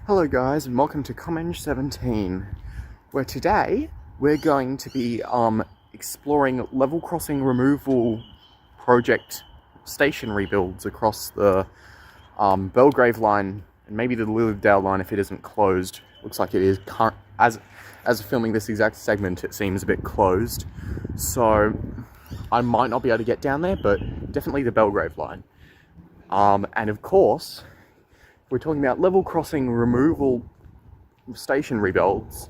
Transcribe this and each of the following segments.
Hello guys, and welcome to Comment 17, where today we're going to be exploring level crossing removal project station rebuilds across the Belgrave Line and maybe the Heatherdale line if it isn't closed. Looks like it is. As of filming this exact segment, it seems a bit closed, so I might not be able to get down there, but definitely the Belgrave Line. And of course, we're talking about level crossing removal station rebuilds,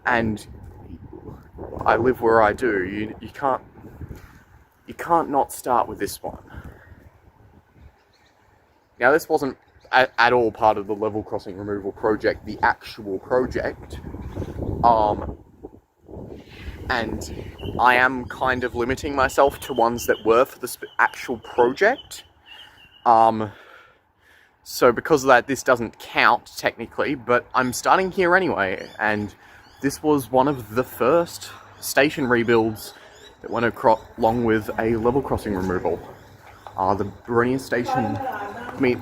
and I live where I do. You can't not start with this one. Now, this wasn't at all part of the level crossing removal project, the actual project, and I am kind of limiting myself to ones that were for the actual project. So because of that, this doesn't count technically, but I'm starting here anyway, and this was one of the first station rebuilds that went along with a level crossing removal. The Boronia station, the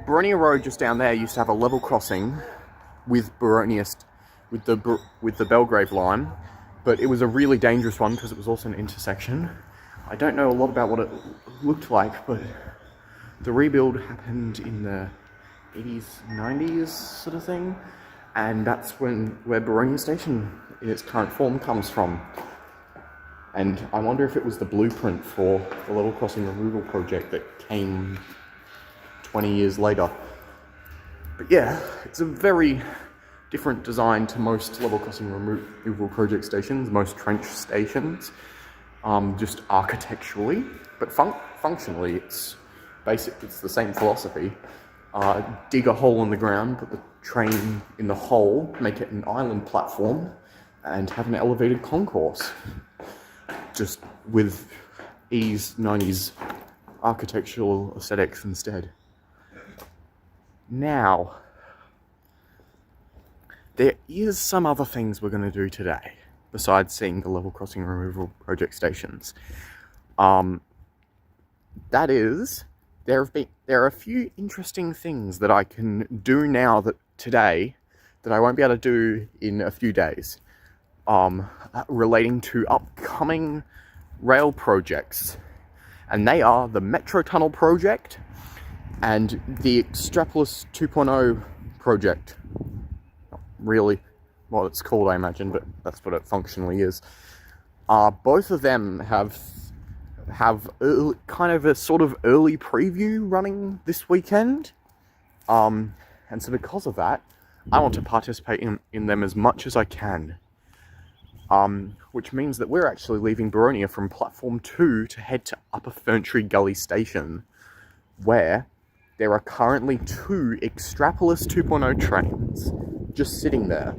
Boronia Road just down there used to have a level crossing with with the Belgrave Line, but it was a really dangerous one because it was also an intersection. I don't know a lot about what it looked like, but the rebuild happened in the 80s, 90s sort of thing, and that's where Boronia Station in its current form comes from. And I wonder if it was the blueprint for the level crossing removal project that came 20 years later. But yeah, it's a very different design to most level crossing removal project stations, most trench stations, just architecturally, but functionally it's the same philosophy. Dig a hole in the ground, put the train in the hole, make it an island platform, and have an elevated concourse. Just with 80s, 90s architectural aesthetics instead. Now, there is some other things we're going to do today, besides seeing the level crossing removal project stations. That is, there are a few interesting things that I can do now today that I won't be able to do in a few days, relating to upcoming rail projects, and they are the Metro Tunnel project and the Extrapolis 2.0 project. Not really what it's called, I imagine, but that's what it functionally is. Both of them have kind of a sort of early preview running this weekend, and so because of that, I want to participate in them as much as I can, which means that we're actually leaving Boronia from platform 2 to head to Upper Ferntree Gully station, where there are currently 2 Extrapolis 2.0 trains just sitting there,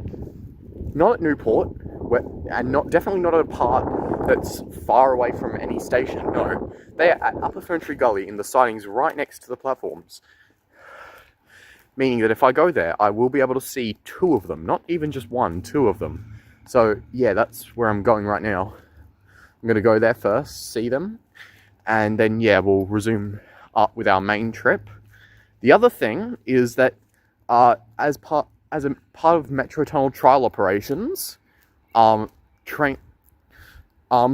not at Newport, and definitely not at a part that's far away from any station. No, they are at Upper Ferntree Gully in the sidings right next to the platforms. Meaning that if I go there, I will be able to see 2 of them, not even just 1, 2 of them. So yeah, that's where I'm going right now. I'm going to go there first, see them, and then yeah, we'll resume up with our main trip. The other thing is that as a part of Metro Tunnel trial operations,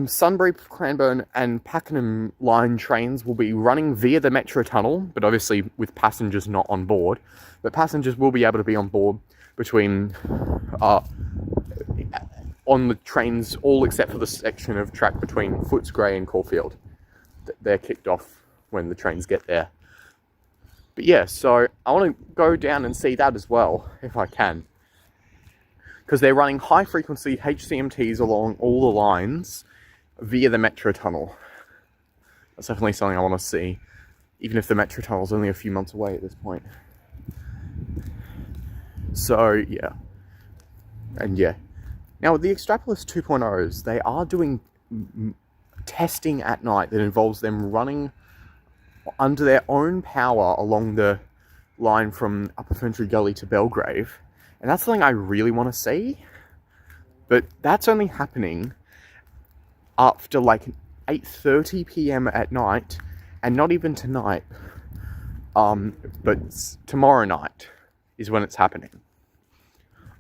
Sunbury, Cranbourne and Pakenham line trains will be running via the Metro Tunnel, but obviously with passengers not on board. But passengers will be able to be on board between on the trains, all except for the section of track between Footscray and Caulfield. They're kicked off when the trains get there. But yeah, so I want to go down and see that as well, if I can. Because they're running high-frequency HCMTs along all the lines via the Metro Tunnel. That's definitely something I want to see, even if the Metro Tunnel is only a few months away at this point. So, yeah. And yeah. Now, with the Extrapolis 2.0s, they are doing testing at night that involves them running under their own power along the line from Upper Ferntree Gully to Belgrave. And that's something I really want to see. But that's only happening after like 8:30 p.m. at night, and not even tonight. But tomorrow night is when it's happening.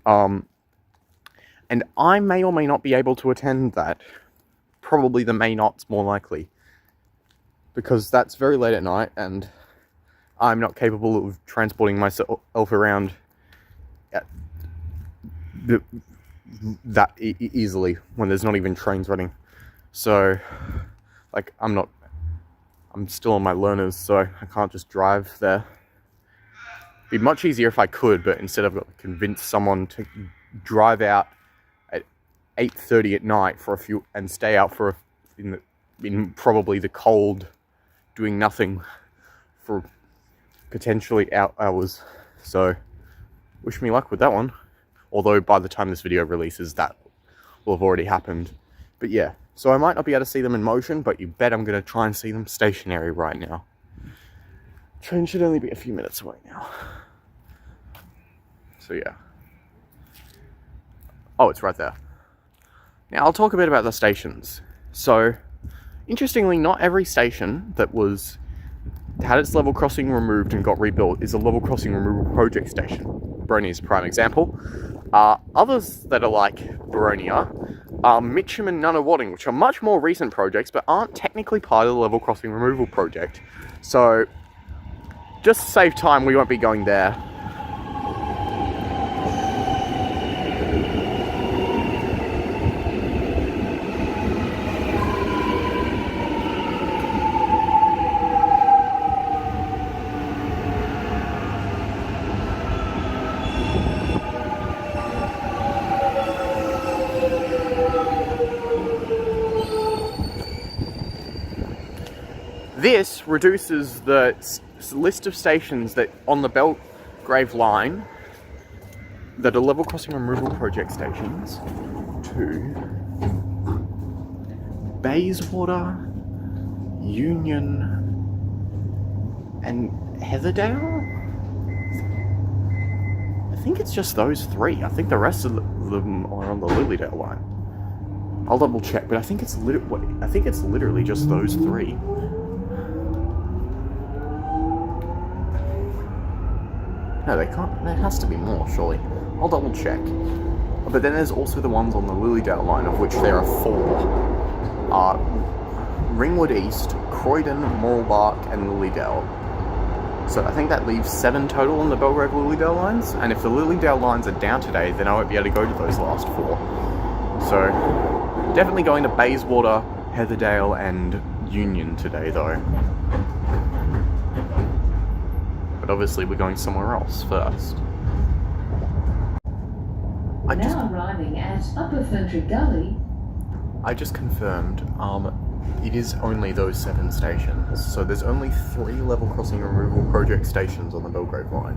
And I may or may not be able to attend that. Probably the may not's more likely, because that's very late at night and I'm not capable of transporting myself around that easily when there's not even trains running. So, like, I'm still on my learners, so I can't just drive there. It'd be much easier if I could, but instead I've got to convince someone to drive out at 8:30 at night for a few, and stay out for in probably the cold, doing nothing for potentially hours. So, wish me luck with that one. Although by the time this video releases, that will have already happened. But yeah, so I might not be able to see them in motion, but you bet I'm going to try and see them stationary right now. Train should only be a few minutes away now. So yeah. Oh, it's right there. Now I'll talk a bit about the stations. So, interestingly, not every station that had its level crossing removed and got rebuilt is a level crossing removal project station. Boronia is a prime example. Others that are like Boronia are Mitcham and Nunawading, which are much more recent projects, but aren't technically part of the level crossing removal project. So, just to save time, we won't be going there. This reduces the list of stations that on the Belgrave Line that are level crossing removal project stations to Bayswater, Union, and Heatherdale? I think it's just those three. I think the rest of them are on the Lilydale line. I'll double check, but I think it's literally just those three. No, they can't. There has to be more, surely. I'll double check. But then there's also the ones on the Lilydale line, of which there are 4. Ringwood East, Croydon, Mooralbark, and Lilydale. So I think that leaves 7 total on the Belgrave Lilydale lines. And if the Lilydale lines are down today, then I won't be able to go to those last 4. So definitely going to Bayswater, Heatherdale, and Union today, though. Obviously we're going somewhere else first. Arriving at Upper Ferntree Gully. I just confirmed, it is only those 7 stations, so there's only 3 level crossing removal project stations on the Belgrave Line.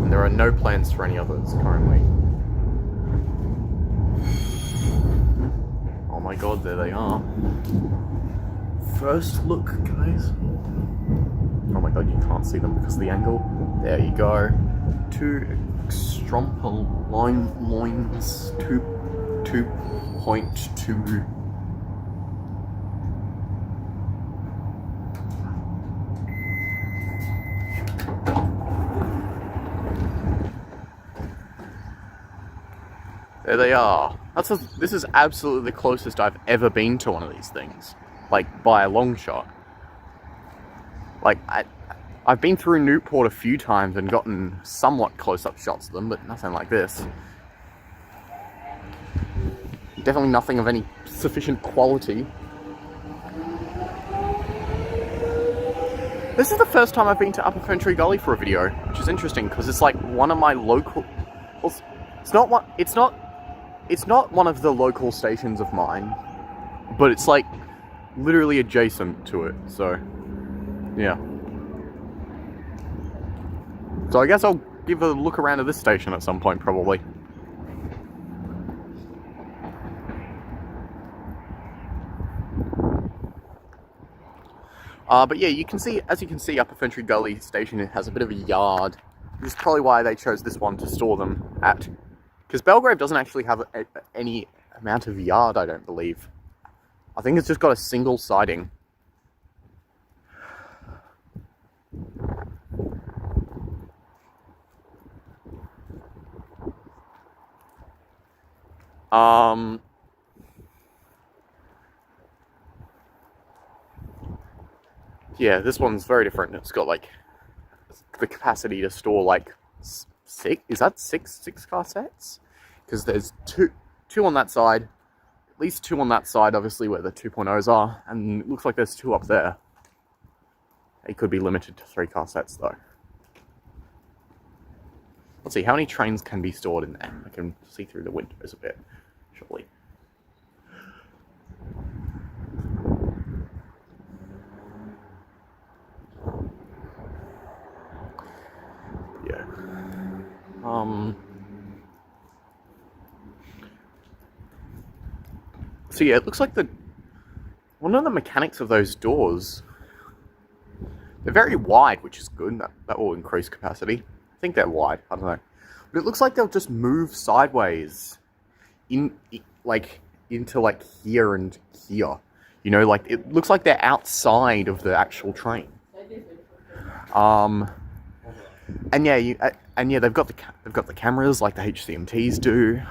And there are no plans for any others currently. Oh my god, there they are. First look, guys. Oh my god, you can't see them because of the angle. There you go. 2 Stromper loins, 2.2. There they are. This is absolutely the closest I've ever been to one of these things. Like, by a long shot. Like, I've been through Newport a few times and gotten somewhat close-up shots of them, but nothing like this. Definitely nothing of any sufficient quality. This is the first time I've been to Upper Ferntree Gully for a video, which is interesting because it's like one of my local. Well, it's not one of the local stations of mine, but it's like literally adjacent to it. So, yeah. So I guess I'll give a look around at this station at some point, probably. But yeah, as you can see, Upper Ferntree Gully station has a bit of a yard, which is probably why they chose this one to store them at. Because Belgrave doesn't actually have any amount of yard, I don't believe. I think it's just got a single siding. Yeah, this one's very different. It's got like the capacity to store like six. Is that six car sets? Because there's two on that side, at least two on that side, obviously where the 2.0s are, and it looks like there's two up there. It could be limited to 3 car sets though. Let's see, how many trains can be stored in there? I can see through the windows a bit, surely. Yeah. So yeah, it looks like one of the mechanics of those doors, they're very wide, which is good. That will increase capacity. I think they're wide. I don't know, but it looks like they'll just move sideways, into like here and here. You know, like it looks like they're outside of the actual train. And yeah, they've got the cameras like the HCMTs do.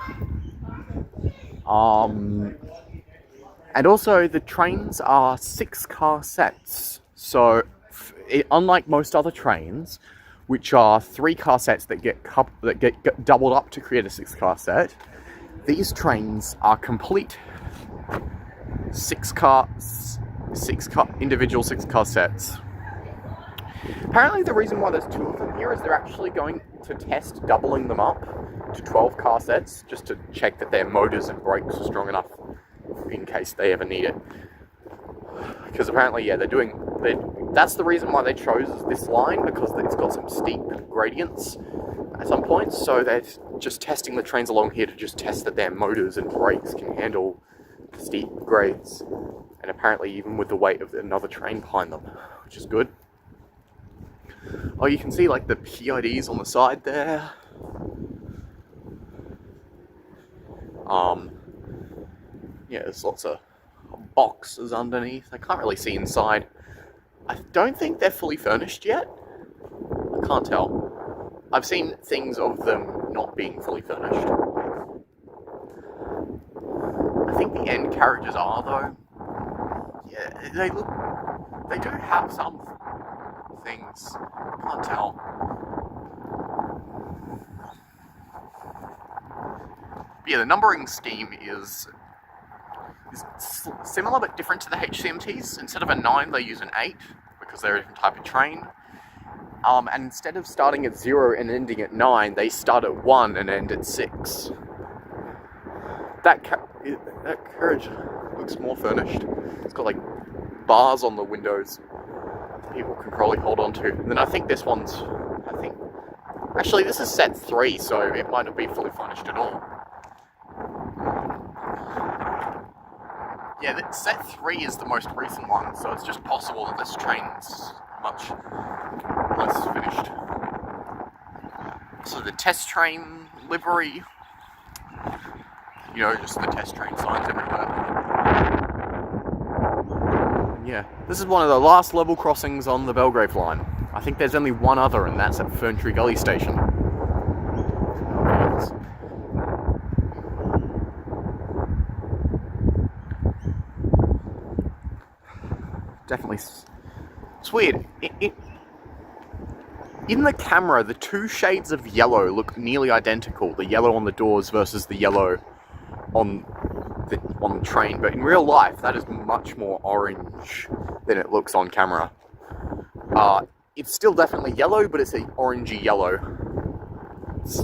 And also the trains are 6 car sets. So unlike most other trains, which are 3 car sets that get doubled up to create a 6 car set, these trains are complete individual 6 car sets. Apparently the reason why there's 2 of them here is they're actually going to test doubling them up to 12 car sets, just to check that their motors and brakes are strong enough in case they ever need it. Because apparently, yeah, that's the reason why they chose this line, because it's got some steep gradients at some points, so they're just testing the trains along here to just test that their motors and brakes can handle steep grades. And apparently even with the weight of another train behind them, which is good. Oh, you can see like the PIDs on the side there. Yeah, there's lots of boxes underneath. I can't really see inside. I don't think they're fully furnished yet. I can't tell. I've seen things of them not being fully furnished. I think the end carriages are though. Yeah, they do have some things. Can't tell. But yeah, the numbering scheme is similar but different to the HCMTs. Instead of a 9, they use an 8 because they're a different type of train. And instead of starting at 0 and ending at 9, they start at 1 and end at 6. That carriage looks more furnished. It's got like bars on the windows people can probably hold on to. And then I think this one's, actually this is set 3, so it might not be fully furnished at all. Yeah, set 3 is the most recent one, so it's just possible that this train's much less finished. So the test train livery, you know, just the test train signs everywhere. Yeah, this is one of the last level crossings on the Belgrave Line. I think there's only one other, and that's at Ferntree Gully station. Definitely, it's weird. In the camera, the 2 shades of yellow look nearly identical. The yellow on the doors versus the yellow on the train, but in real life, that is much more orange than it looks on camera. It's still definitely yellow, but it's an orangey yellow. It's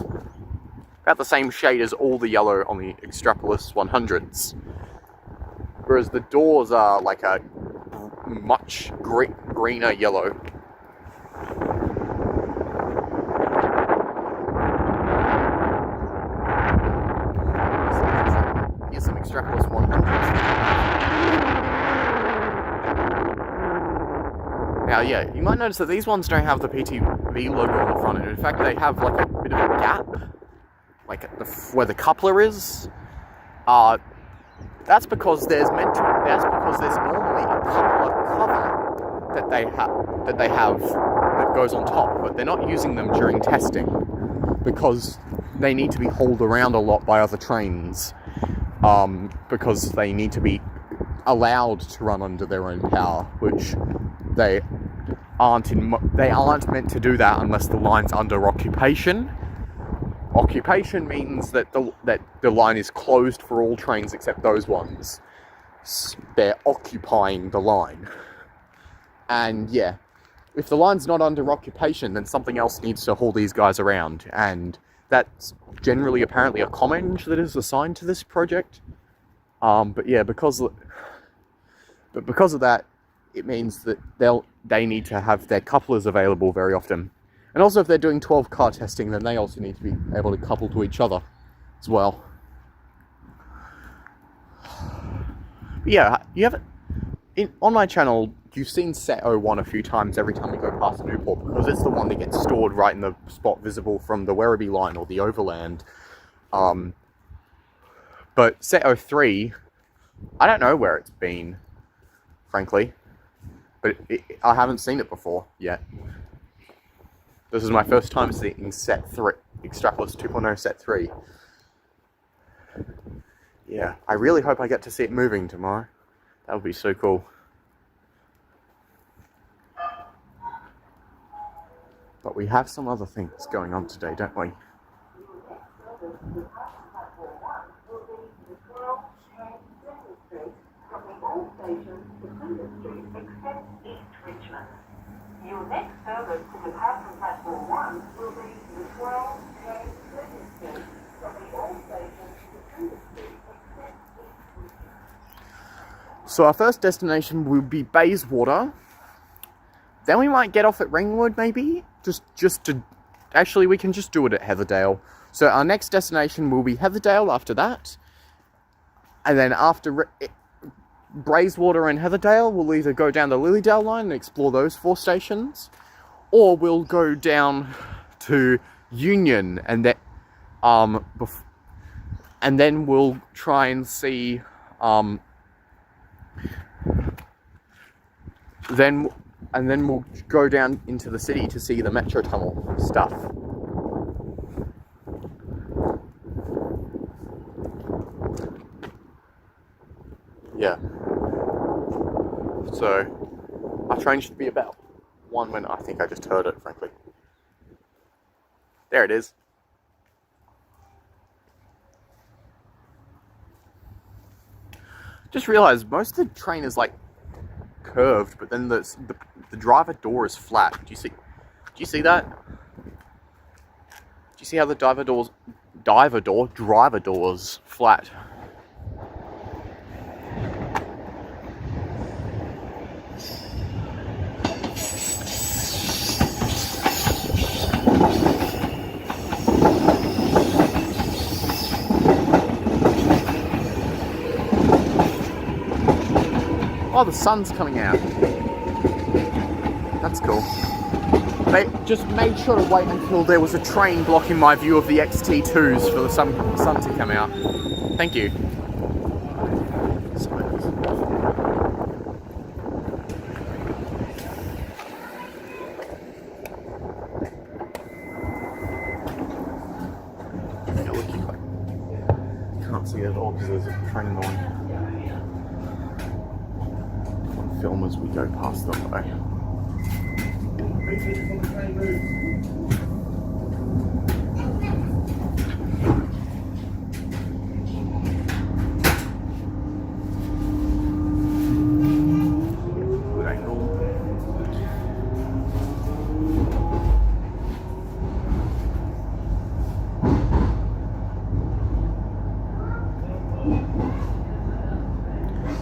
about the same shade as all the yellow on the Extrapolis 100s. Whereas the doors are like a much greener yellow. Here's some Extrapolis 100s. Now, yeah, you might notice that these ones don't have the PTV logo on the front, and in fact, they have like a bit of a gap, like at where the coupler is. That's because there's normally a coupler cover that they have that goes on top, but they're not using them during testing because they need to be hauled around a lot by other trains. because they need to be allowed to run under their own power, which they aren't meant to do that unless the line's under occupation. Occupation means that the line is closed for all trains except those ones. They're occupying the line. And yeah, if the line's not under occupation, then something else needs to haul these guys around. And that's generally apparently a commenge that is assigned to this project. But yeah, because of that, it means that they need to have their couplers available very often. And also, if they're doing 12 car testing, then they also need to be able to couple to each other as well. But yeah, on my channel, you've seen set 01 a few times every time we go past Newport, because it's the one that gets stored right in the spot visible from the Werribee line or the Overland. But set 03, I don't know where it's been, frankly. But I haven't seen it before yet. This is my first time seeing set 3, Extrapolis 2.0 set 3. Yeah, I really hope I get to see it moving tomorrow. That would be so cool. But we have some other things going on today, don't we? Your next service to depart from platform 1 will be the 12K Flinders Street from the all stations to Flinders Street except East. So our first destination will be Bayswater. Then we might get off at Ringwood, maybe? Just to... Actually, we can just do it at Heatherdale. So our next destination will be Heatherdale after that. And then after Bayswater and Heatherdale, we'll either go down the Lilydale line and explore those 4 stations, or we'll go down to Union and then we'll try and see then we'll go down into the city to see the metro tunnel stuff. Yeah. So, our train should be about 1 minute. I think I just heard it, frankly. There it is. Just realised most of the train is like curved, but then the driver door is flat. Do you see that? Do you see how the driver door's flat? Oh, the sun's coming out. That's cool. They just made sure to wait until there was a train blocking my view of the XT2s for the sun to come out. Thank you. Yeah, look, you can't see it at all because there's a train in the way. Film as we go past them though. Good angle.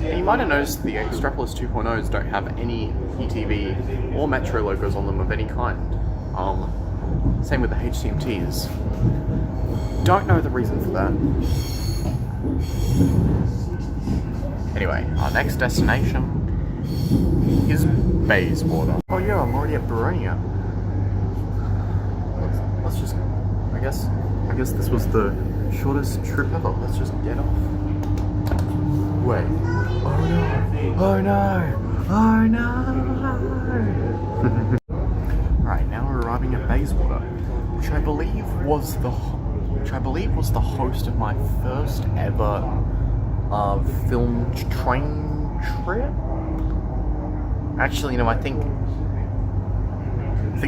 You might have noticed the Extrapolis 2.0s don't have any ETV or Metro logos on them of any kind. Same with the HCMTs. Don't know the reason for that. Anyway, our next destination is Bayswater. Oh yeah, I'm already at Boronia. Let's just... I guess this was the shortest trip ever. Let's just get off. Wait. Oh no! Oh no! Oh no! Right, now we're arriving at Bayswater, which I believe was the host of my first ever filmed train trip. Actually, no, I think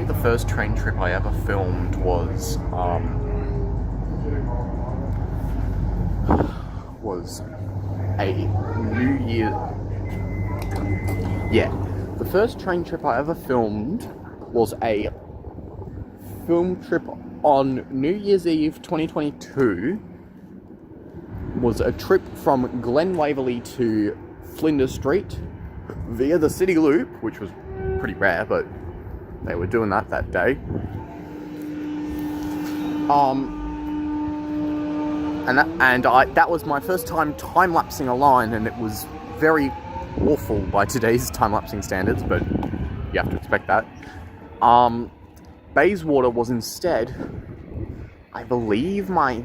the first train trip I ever filmed was a New Year. Yeah, the first train trip I ever filmed was a film trip on New Year's Eve 2022. Was a trip from Glen Waverley to Flinders Street via the City Loop, which was pretty rare, but they were doing that day. That was my first time time-lapsing a line, and it was very awful by today's time-lapsing standards, but you have to expect that. Bayswater was instead, I believe, my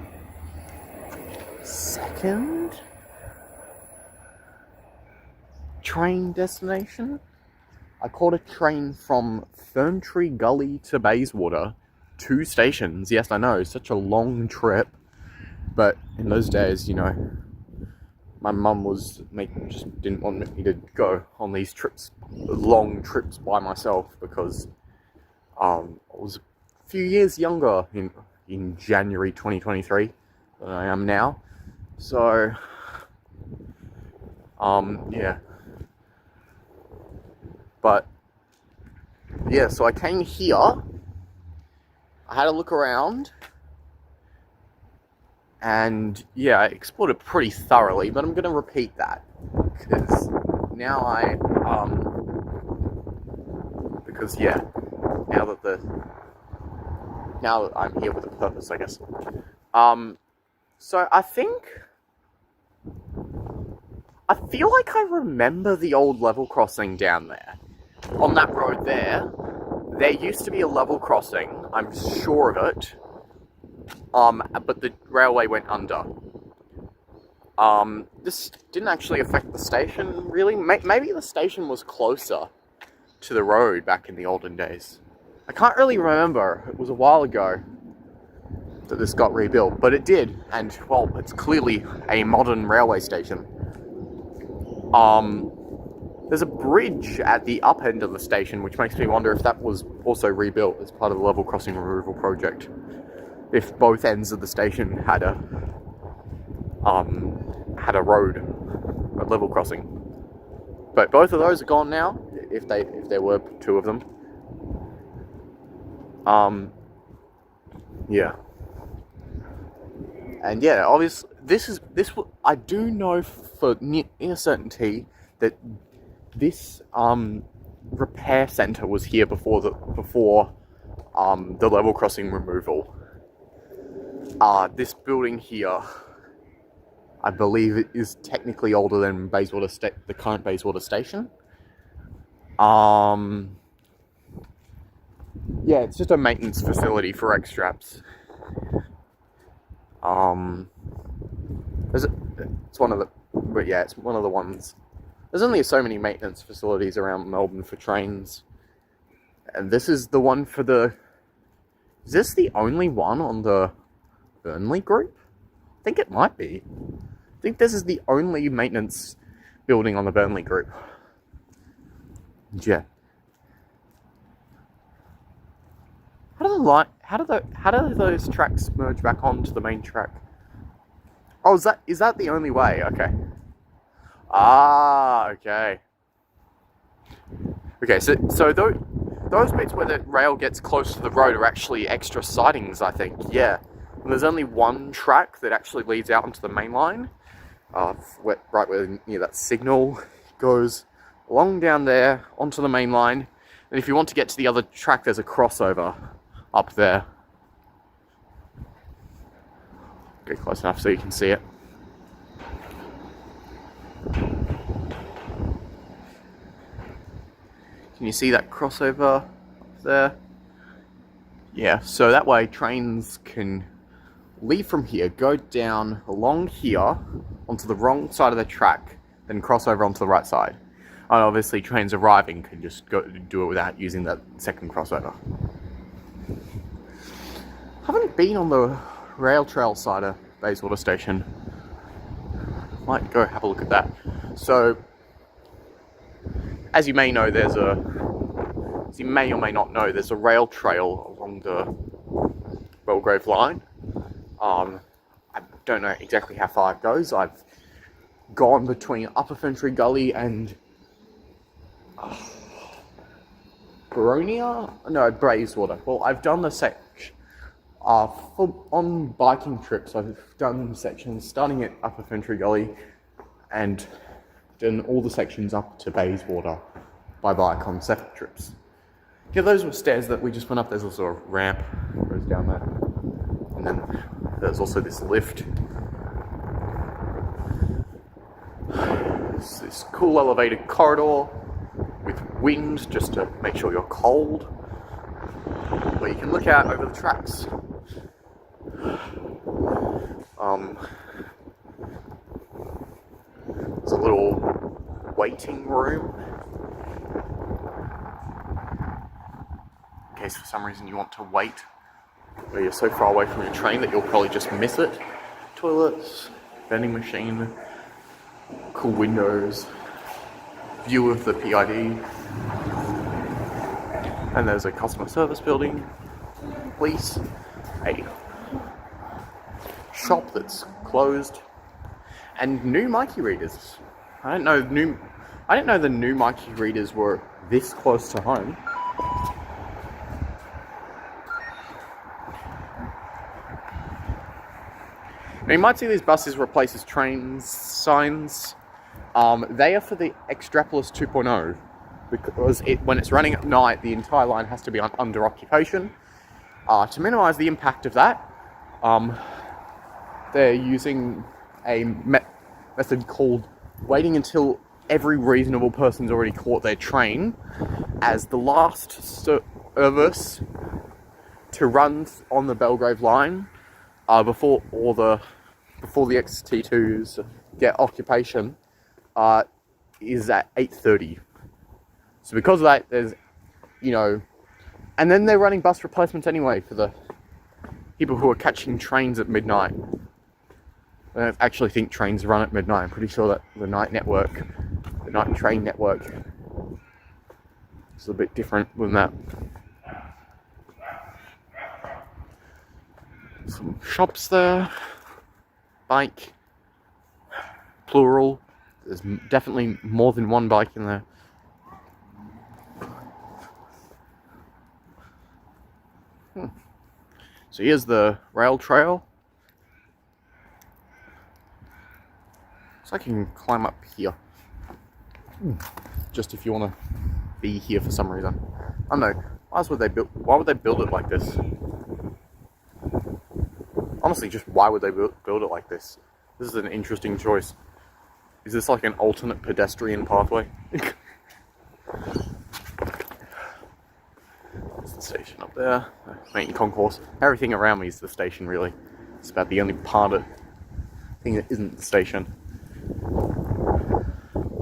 second train destination. I caught a train from Ferntree Gully to Bayswater, 2 stations. Yes, I know, such a long trip. But in those days, you know, my mum just didn't want me to go on these long trips by myself, because I was a few years younger in January 2023 than I am now. So, yeah. But, yeah, so I came here, I had a look around, and yeah, I explored it pretty thoroughly, but I'm going to repeat that, because now now that I'm here with a purpose, I guess. So I feel like I remember the old level crossing down there. On that road there used to be a level crossing, I'm sure of it. But the railway went under. This didn't actually affect the station, really. Maybe the station was closer to the road back in the olden days. I can't really remember. It was a while ago that this got rebuilt, but it did. And, well, it's clearly a modern railway station. There's a bridge at the up end of the station, which makes me wonder if that was also rebuilt as part of the level crossing removal project. If both ends of the station had a road, a level crossing. But both of those are gone now, if there were 2 of them. Yeah. And yeah, obviously, I do know for near certainty that this repair centre was here before the level crossing removal. This building here, I believe it is technically older than Bayswater the current Bayswater station. Yeah, it's just a maintenance facility for X-straps. It's one of the ones. There's only so many maintenance facilities around Melbourne for trains. And this is the one for is this the only one on the Burnley group? I think it might be. I think this is the only maintenance building on the Burnley group. Yeah. How do those tracks merge back onto the main track? Oh, is that the only way? Okay. Okay. Okay, so those bits where the rail gets close to the road are actually extra sidings, I think. Yeah. And there's only one track that actually leads out onto the main line. Right where near that signal goes along down there onto the main line. And if you want to get to the other track, there's a crossover up there. Get close enough so you can see it. Can you see that crossover up there? Yeah, so that way trains can leave from here, go down along here onto the wrong side of the track, then cross over onto the right side. And obviously trains arriving can just go do it without using that second crossover. Haven't been on the rail trail side of Bayswater station. might go have a look at that. So, as you may know, as you may or may not know, there's a rail trail along the Belgrave Line. I don't know exactly how far it goes. I've gone between Upper Ferntree Gully and Boronia? No, Bayswater. Well, I've done the section. On biking trips, I've done sections starting at Upper Ferntree Gully and done all the sections up to Bayswater by bike on separate trips. Yeah, those were stairs that we just went up. There's also a ramp that goes down there. And then there's also this lift. It's this cool elevated corridor with wind just to make sure you're cold, where you can look out over the tracks. There's a little waiting room in case for some reason you want to wait where you're so far away from your train that you'll probably just miss it. Toilets, vending machine, cool windows, view of the PID, and there's a customer service building, police, a shop that's closed, and new Mikey readers. I didn't know the new Mikey readers were this close to home. Now you might see these buses replaces trains signs. They are for the Extrapolis 2.0 because when it's running at night, the entire line has to be under occupation. To minimise the impact of that, they're using a method called waiting until every reasonable person's already caught their train as the last service to run on the Belgrave Line before the XT2s get occupation is at 8:30. So because of that, there's, and then they're running bus replacements anyway for the people who are catching trains at midnight. I don't actually think trains run at midnight. I'm pretty sure that the night train network is a bit different than that. Some shops there. Bike. Plural. There's definitely more than one bike in there. So here's the rail trail. So I can climb up here. Just if you want to be here for some reason. I don't know. Why would they build it like this? Honestly, just why would they build it like this? This is an interesting choice. Is this like an alternate pedestrian pathway? There's the station up there. Main concourse. Everything around me is the station, really. It's about the only thing that isn't the station.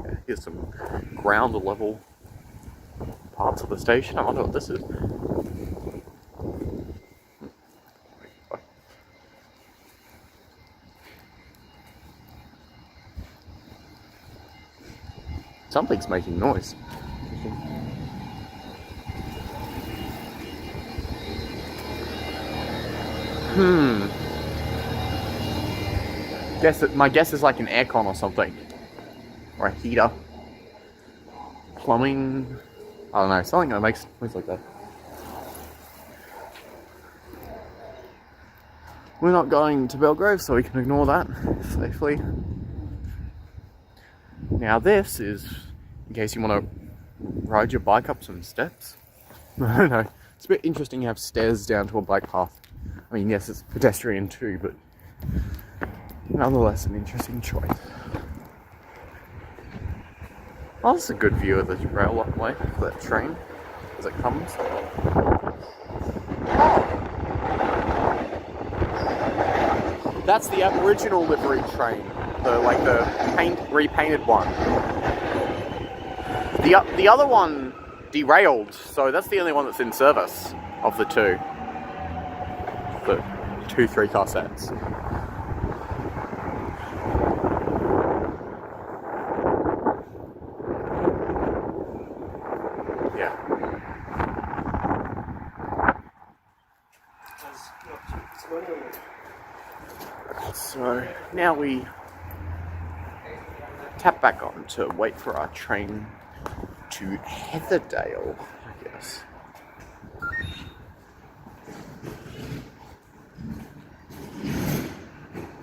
Yeah, here's some ground level parts of the station. I wonder what this is. Something's making noise. My guess is like an aircon or something. Or a heater. Plumbing. I don't know, something that makes noise like that. We're not going to Belgrave, so we can ignore that safely. Now this is, in case you want to ride your bike up some steps. I don't know. It's a bit interesting to have stairs down to a bike path. I mean, yes, it's pedestrian too, but nonetheless an interesting choice. Oh, this is a good view of the railway for that train as it comes. That's the Aboriginal livery train, the repainted one. The other one derailed, so that's the only one that's in service of the two. The 2 3-car sets. So now we tap back on to wait for our train to Heatherdale, I guess.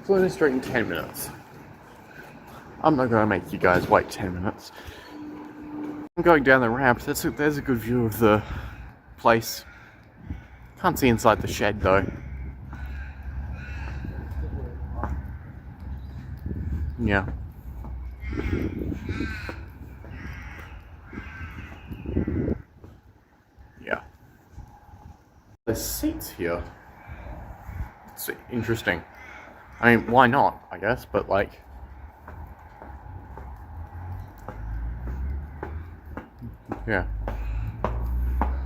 Flinders Street in 10 minutes. I'm not going to make you guys wait 10 minutes. I'm going down the ramp. There's a good view of the place. Can't see inside the shed though. Yeah. Yeah. There's seats here. It's interesting. I mean, why not, I guess, but like... Yeah.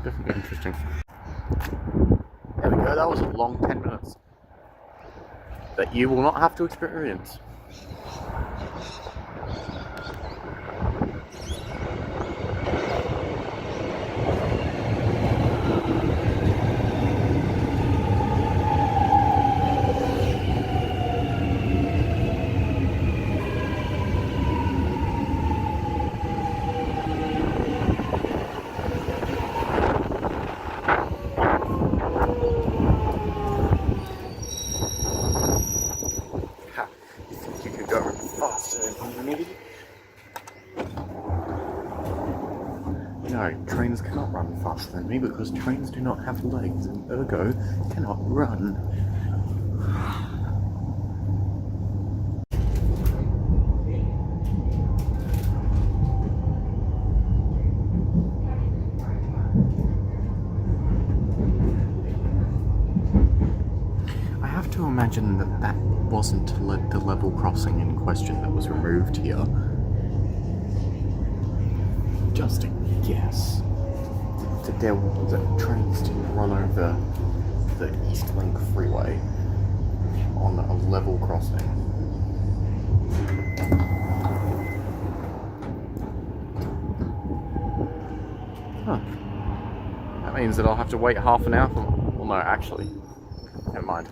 Definitely interesting. There we go, that was a long 10 minutes. That you will not have to experience. No, trains cannot run faster than me because trains do not have legs and ergo cannot run. I have to imagine that that wasn't the level crossing in question that was removed here. Just a guess. That trains didn't run over the East Link freeway on a level crossing. Huh. That means that I'll have to wait half an hour for... Well, no, actually. Never mind.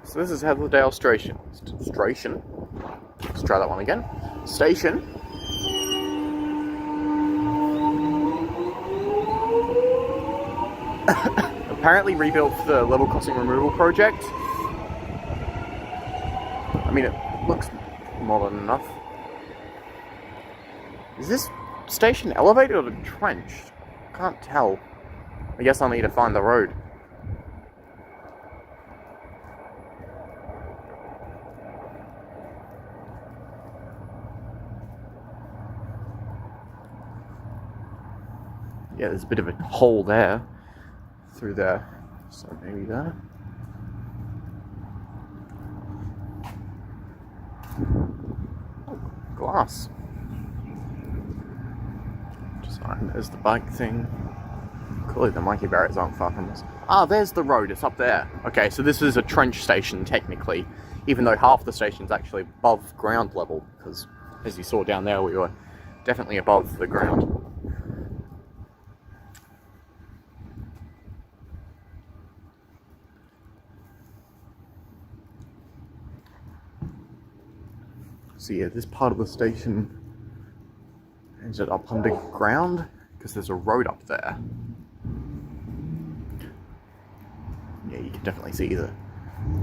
So this is Heatherdale Station. Station? Let's try that one again. Station. Apparently rebuilt for the level crossing removal project. I mean, it looks modern enough. Is this station elevated or entrenched? Can't tell. I guess I'll need to find the road. Yeah, there's a bit of a hole there, through there, so maybe there. Oh, glass. Just there's the bike thing. Clearly the monkey barriers aren't far from us. Ah, there's the road, it's up there. Okay, so this is a trench station, technically, even though half the station's actually above ground level, because as you saw down there, we were definitely above the ground. So yeah, this part of the station ended up underground because there's a road up there. Yeah, you can definitely see the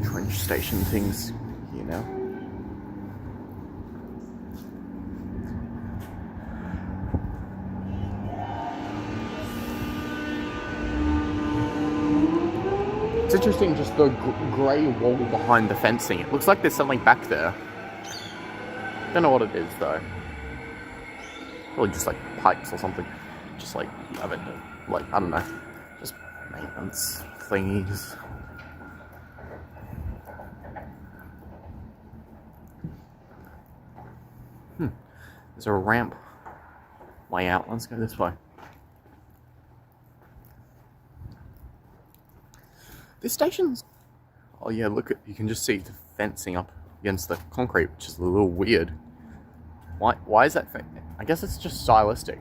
trench station things here now. It's interesting, just the grey wall behind the fencing. It looks like there's something back there. Don't know what it is though. Probably just like pipes or something. Just like, I don't know. Just maintenance thingies. There's a ramp way out. Let's go this way. This station's... Oh yeah, look, you can just see the fencing up against the concrete, which is a little weird. Why is that? I guess it's just stylistic.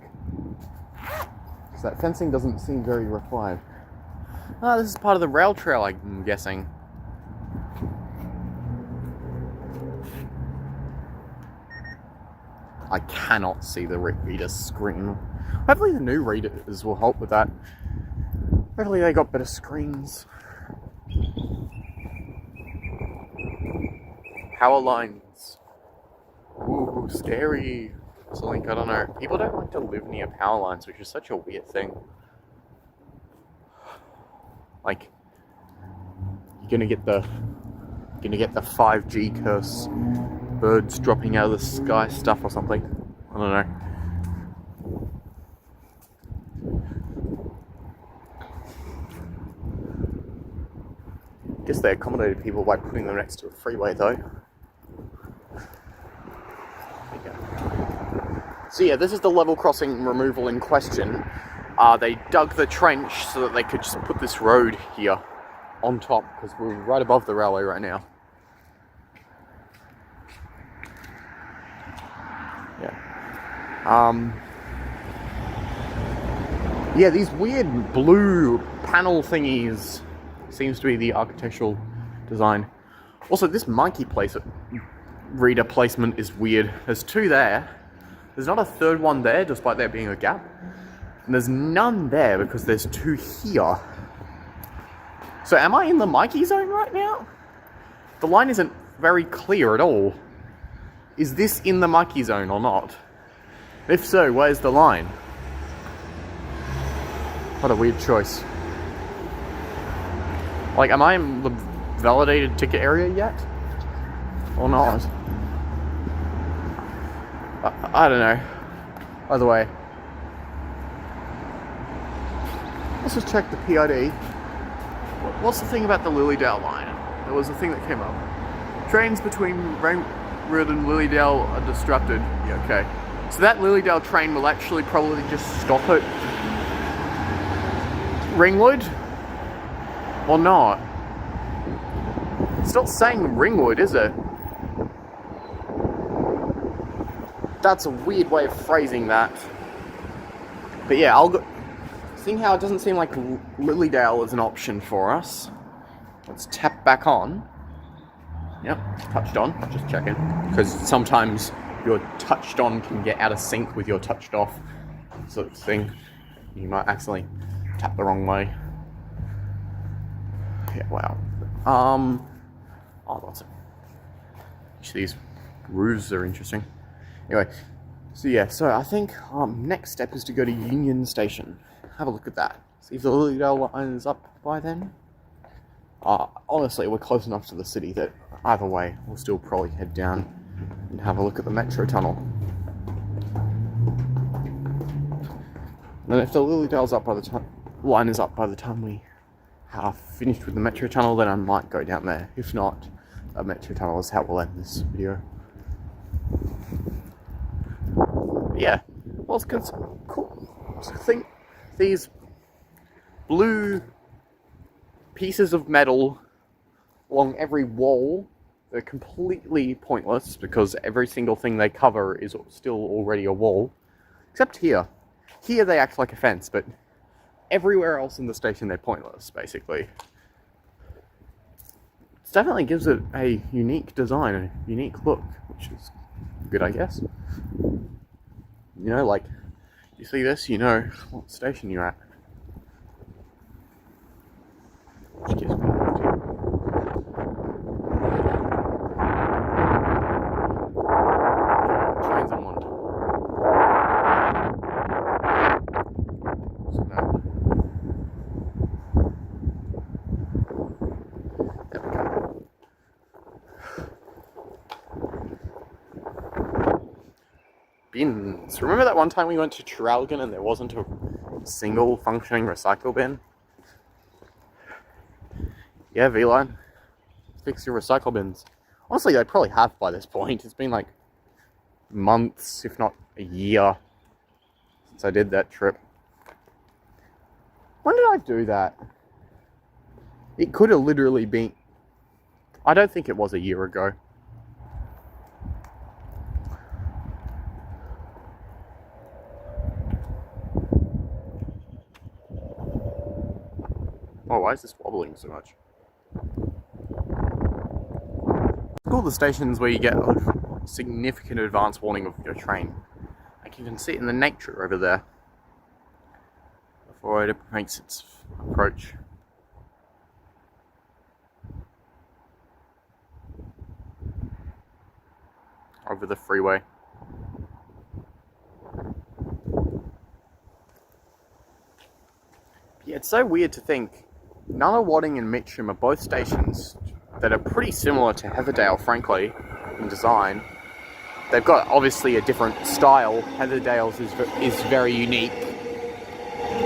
Because that fencing doesn't seem very required. Oh, this is part of the rail trail, I'm guessing. I cannot see the reader screen. Hopefully the new readers will help with that. Hopefully they got better screens. Power lines. Ooh, scary. Something, I don't know. People don't like to live near power lines, which is such a weird thing. Like, you're gonna get the 5G curse, birds dropping out of the sky stuff or something. I don't know. Guess they accommodated people by putting them next to a freeway, though. So yeah, this is the level crossing removal in question. They dug the trench so that they could just put this road here on top, because we're right above the railway right now. Yeah. Yeah, these weird blue panel thingies seems to be the architectural design. Also, this monkey reader placement is weird. There's two there. There's not a third one there, despite there being a gap. And there's none there because there's two here. So am I in the Mikey zone right now? The line isn't very clear at all. Is this in the Mikey zone or not? If so, where's the line? What a weird choice. Like, am I in the validated ticket area yet? Or not? I don't know. Either way. Let's just check the PID. What's the thing about the Lilydale line? There was a thing that came up. Trains between Ringwood and Lilydale are disrupted. Yeah, okay. So that Lilydale train will actually probably just stop at Ringwood? Or not? It's not saying Ringwood, is it? That's a weird way of phrasing that. But yeah, I'll go... Seeing how it doesn't seem like Lilydale is an option for us, let's tap back on. Yep, touched on, just checking. Because sometimes your touched on can get out of sync with your touched off sort of thing. You might accidentally tap the wrong way. Yeah, wow. Oh, that's it. Actually, these roofs are interesting. Anyway, so I think next step is to go to Union Station. Have a look at that. See if the Lilydale line is up by then. Honestly, we're close enough to the city that either way, we'll still probably head down and have a look at the metro tunnel. And if the Lilydale's up by the time line is up by the time we have finished with the metro tunnel, then I might go down there. If not, a metro tunnel is how we'll end this video. Yeah, well, it's cool. I think these blue pieces of metal along every wall, they're completely pointless because every single thing they cover is still already a wall. Except here. Here they act like a fence, but everywhere else in the station they're pointless, basically. It definitely gives it a unique design, a unique look, which is good, I guess. You know, like, you see this, you know what station you're at. Which gives me an idea. Trains on one. So now. There we go. Bins. Remember that one time we went to Traralgon and there wasn't a single functioning recycle bin? Yeah, V-Line. Fix your recycle bins. Honestly, they probably have by this point. It's been like months, if not a year, since I did that trip. When did I do that? It could have literally been... I don't think it was a year ago. Oh, why is this wobbling so much? All the stations where you get a significant advance warning of your train. Like you can see it in the nature over there before it makes its approach. Over the freeway. Yeah, it's so weird to think Nunawading and Mitcham are both stations that are pretty similar to Heatherdale, frankly, in design. They've got obviously a different style. Heatherdale's is very unique.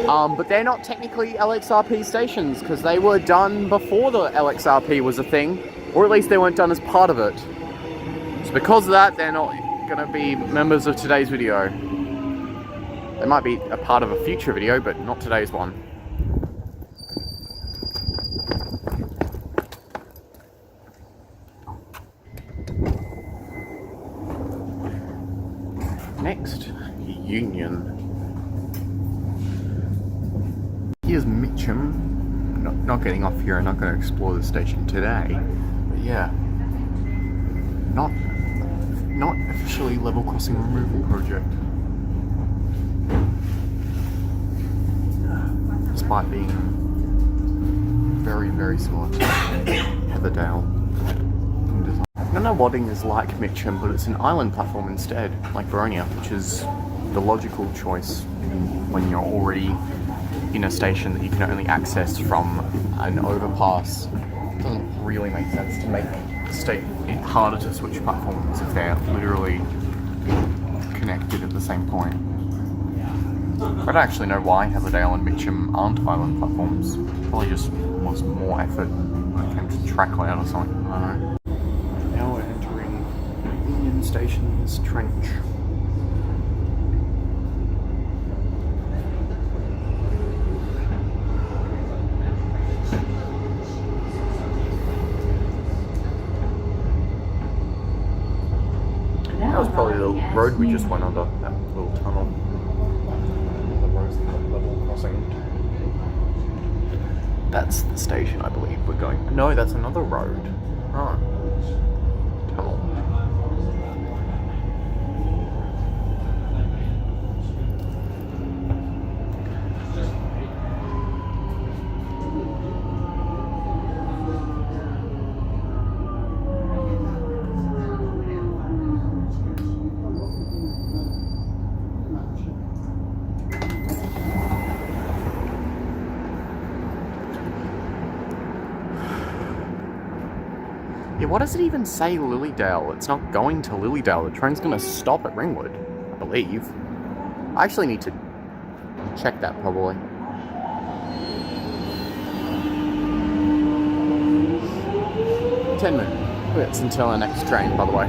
But they're not technically LXRP stations because they were done before the LXRP was a thing, or at least they weren't done as part of it. So because of that, they're not going to be members of today's video. They might be a part of a future video, but not today's one. Next, Union. Here's Mitcham. Not getting off here, I'm not going to explore the station today. But yeah, not officially level crossing removal project. Despite being very, very similar to Heatherdale. Nunawading is like Mitcham, but it's an island platform instead, like Boronia, which is the logical choice when you're already in a station that you can only access from an overpass. It doesn't really make sense to make it harder to switch platforms if they're literally connected at the same point. I don't actually know why Heatherdale and Mitcham aren't island platforms. Probably just was more effort when it came to track layout or something. I don't know. Now we're entering Union Station's trench. That was probably the road we just went under, that little tunnel. The road's level crossing. That's the station, I believe we're going. No, that's another road. Oh. Tunnel. Yeah, what does it even say Lilydale? It's not going to Lilydale. The train's going to stop at Ringwood, I believe. I actually need to check that probably. Minutes until our next train, by the way.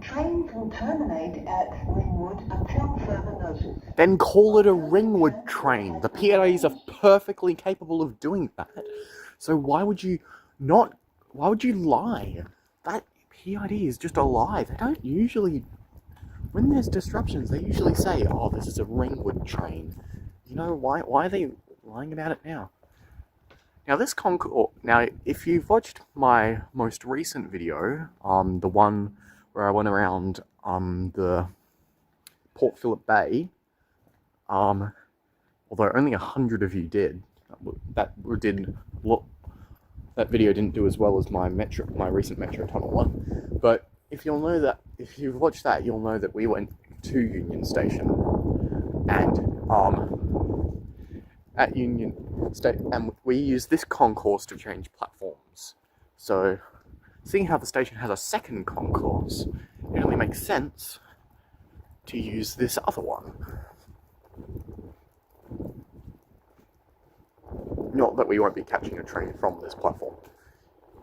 Trains will terminate at Ringwood until further notice. Then call it a Ringwood train. The PIDs are perfectly capable of doing that. So why would you not? Why would you lie? That PID is just a lie. They don't usually, when there's disruptions, they usually say, "Oh, this is a Ringwood train." You know why? Why are they lying about it now? Now this Concord. Now, if you've watched my most recent video, the one where I went around the Port Phillip Bay, although only 100 of you did, that video didn't do as well as my recent Metro Tunnel one. But if you've watched that, you'll know that we went to Union Station, and at Union Station, and we used this concourse to change platforms. So, seeing how the station has a second concourse, it only makes sense to use this other one. Not that we won't be catching a train from this platform.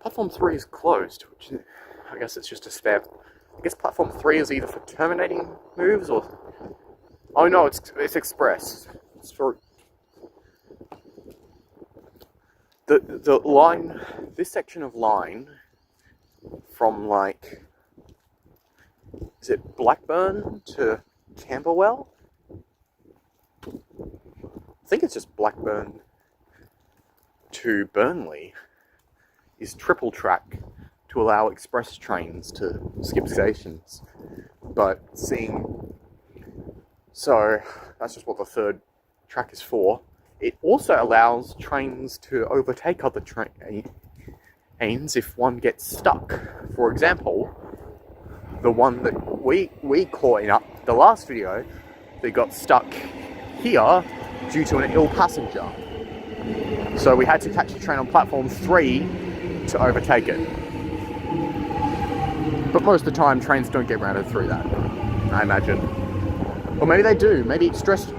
Platform 3 is closed, which I guess it's just a spare. I guess platform 3 is either for terminating moves or. Oh no, it's express. It's for. the line, this section of line from like, is it Blackburn to Camberwell? I think it's just Blackburn to Burnley, is triple track to allow express trains to skip stations. But so that's just what the third track is for. It also allows trains to overtake other trains if one gets stuck. For example, the one that we caught in the last video that got stuck here due to an ill passenger. So we had to catch a train on platform 3 to overtake it. But most of the time trains don't get routed through that, I imagine. Or maybe they do. Maybe express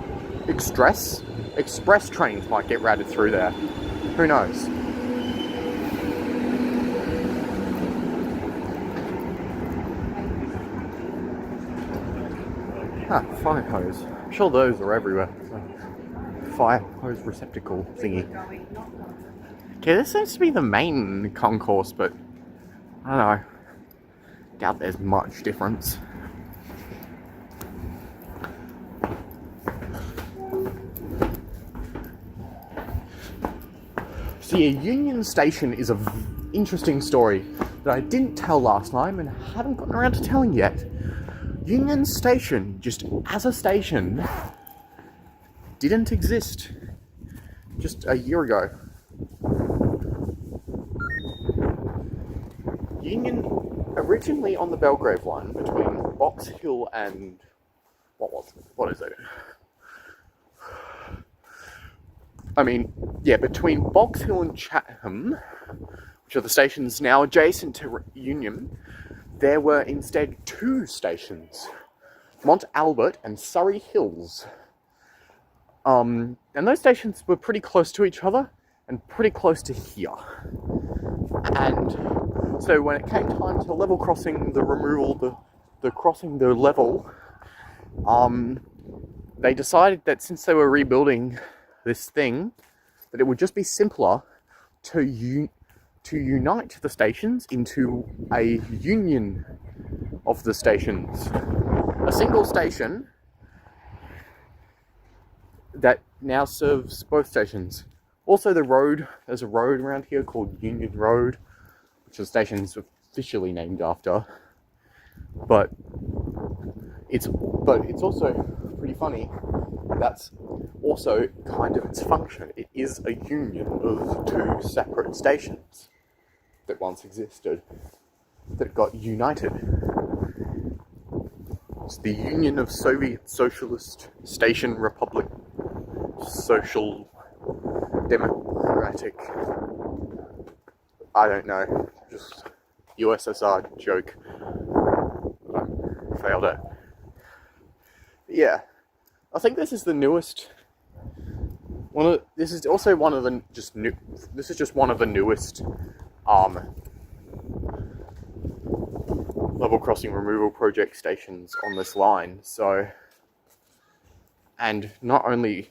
trains might get routed through there. Who knows? Fire hose. I'm sure those are everywhere. Fire hose receptacle thingy. Okay, this seems to be the main concourse, but I don't know. Doubt there's much difference. See, a Union Station is an interesting story that I didn't tell last time and haven't gotten around to telling yet. Union Station, just as a station, didn't exist just a year ago. Union, originally on the Belgrave Line between Box Hill and what is it? I mean, yeah, between Box Hill and Chatham, which are the stations now adjacent to Union, there were instead 2 stations, Mont Albert and Surrey Hills. And those stations were pretty close to each other and pretty close to here. And so when it came time to level crossing the removal, the crossing the level, they decided that since they were rebuilding this thing, that it would just be simpler to unite the stations into a union of the stations. A single station that now serves both stations. Also there's a road around here called Union Road, which the station is officially named after. But it's also pretty funny. That's also kind of its function. It is a union of 2 separate stations that once existed, that got united. It's the Union of Soviet Socialist Station Republic Social Democratic, I don't know, just USSR joke. I failed it. Yeah, I think this is the newest. This is just one of the newest level crossing removal project stations on this line. So, and not only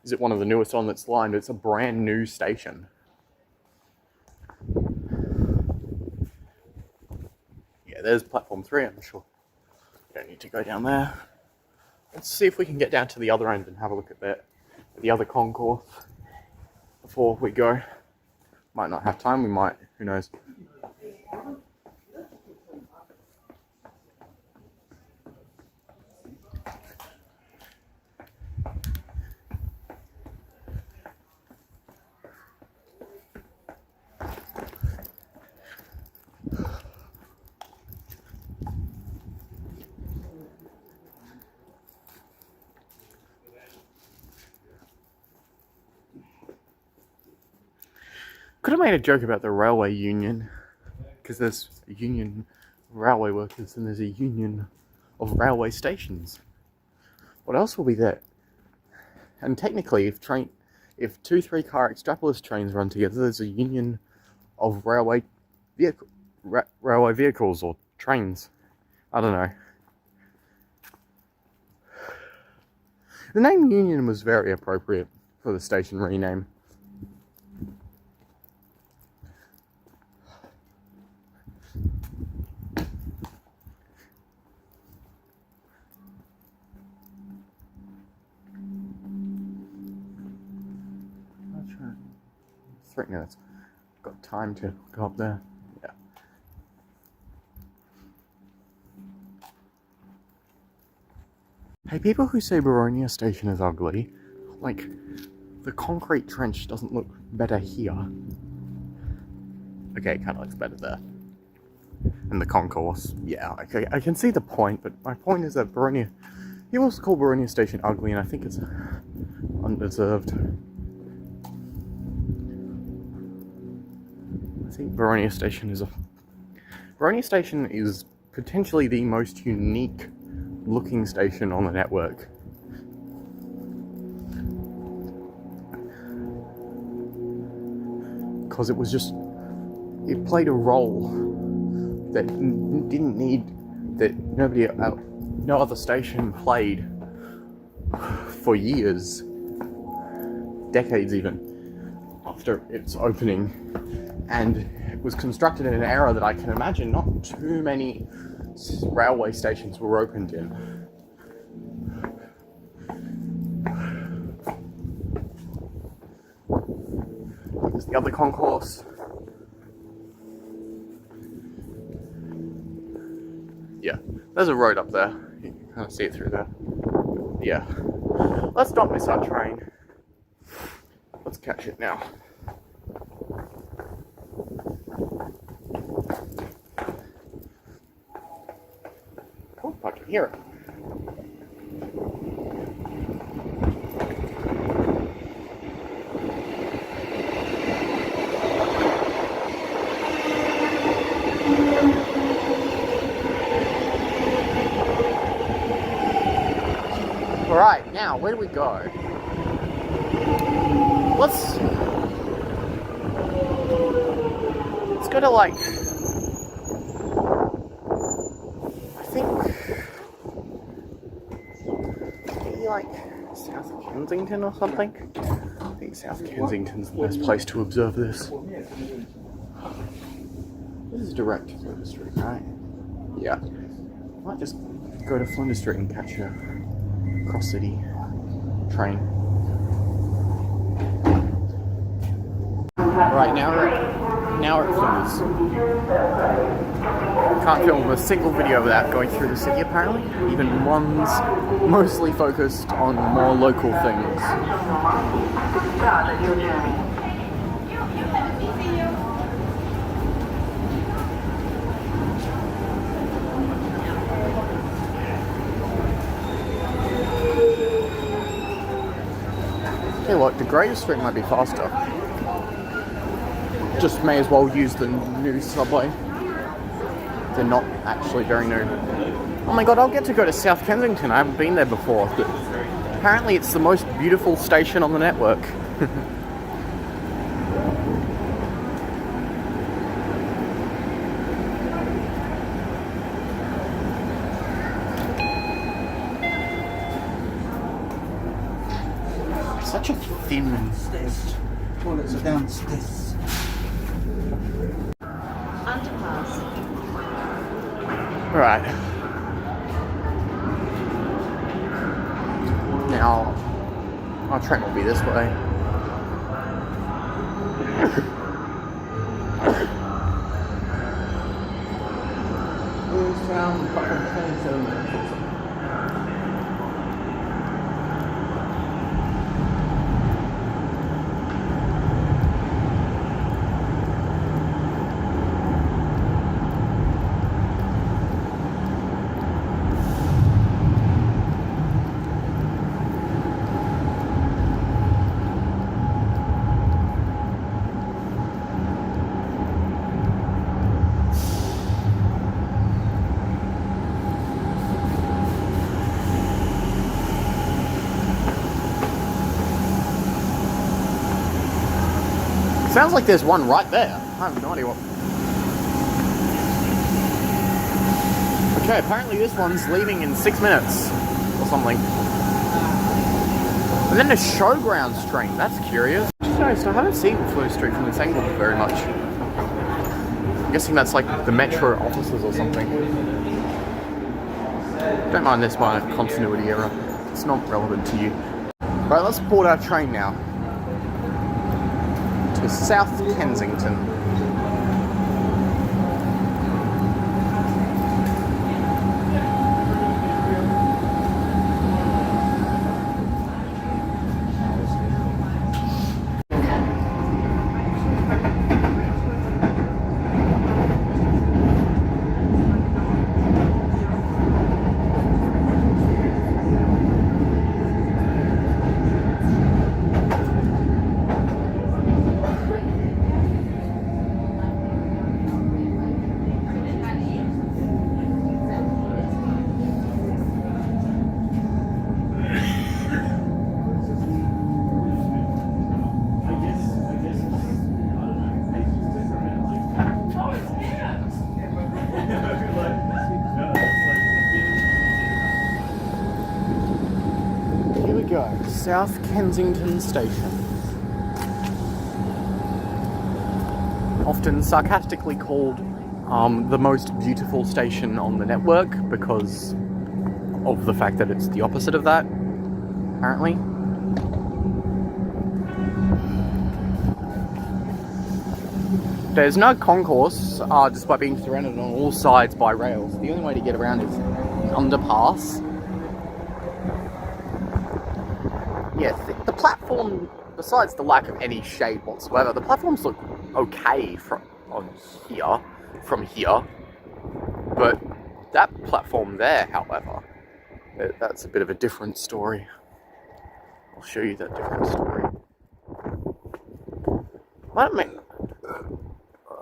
is it one of the newest on this line, but it's a brand new station. Yeah, there's platform 3, I'm sure. Don't need to go down there. Let's see if we can get down to the other end and have a look at the other concourse before we go. Might not have time, we might, who knows. Could have made a joke about the railway union, because there's a union of railway workers and there's a union of railway stations. What else will be there? And technically, if 2 3-car extrapolis trains run together, there's a union of railway vehicles or trains. I don't know. The name Union was very appropriate for the station rename. 3 minutes. Got time to go up there. Yeah. Hey, people who say Boronia station is ugly, like, the concrete trench doesn't look better here. Okay, it kind of looks better there. And the concourse, yeah, okay, I can see the point, but my point is that Boronia, he wants to call Boronia station ugly, and I think it's undeserved. I think Boronia station is potentially the most unique looking station on the network. Because it played a role that didn't need, that no other station played for years, decades even, after its opening. And it was constructed in an era that I can imagine not too many railway stations were opened in. There's the other concourse. Yeah, there's a road up there. You can kind of see it through there. Yeah. Let's not miss our train. Let's catch it now. Oh, I can hear it. Alright, now, where do we go? Let's go to, like, I think, maybe, like, South Kensington or something? I think South Kensington's the best place to observe this. This is direct to Flinders Street, right? Yeah. I might just go to Flinders Street and catch a cross-city train. Right, now we're at Flinders. Can't film a single video without going through the city, apparently. Even ones mostly focused on more local things. Hey, look, the Belgrave Street might be faster. Just may as well use the new subway. They're not actually very new. Oh my god, I'll get to go to South Kensington. I haven't been there before, but apparently it's the most beautiful station on the network. Such a thin Toilets are downstairs. Underpass. Right. Now, our train will be this way. Town, fucking 27 minutes. Sounds like there's one right there. I have no idea what. Okay, apparently this one's leaving in 6 minutes or something. And then the Showgrounds train, that's curious. Just noticed, I haven't seen Flinders Street from this angle very much. I'm guessing that's like the Metro offices or something. Don't mind this minor continuity error. It's not relevant to you. Right, let's board our train now. To to South Kensington. Here we go, South Kensington Station. Often sarcastically called the most beautiful station on the network because of the fact that it's the opposite of that, apparently. There's no concourse, despite being surrounded on all sides by rails. The only way to get around is an underpass. Yes, the platform, besides the lack of any shade whatsoever, the platforms look okay from here. But that platform there, however, that's a bit of a different story. I'll show you that different story.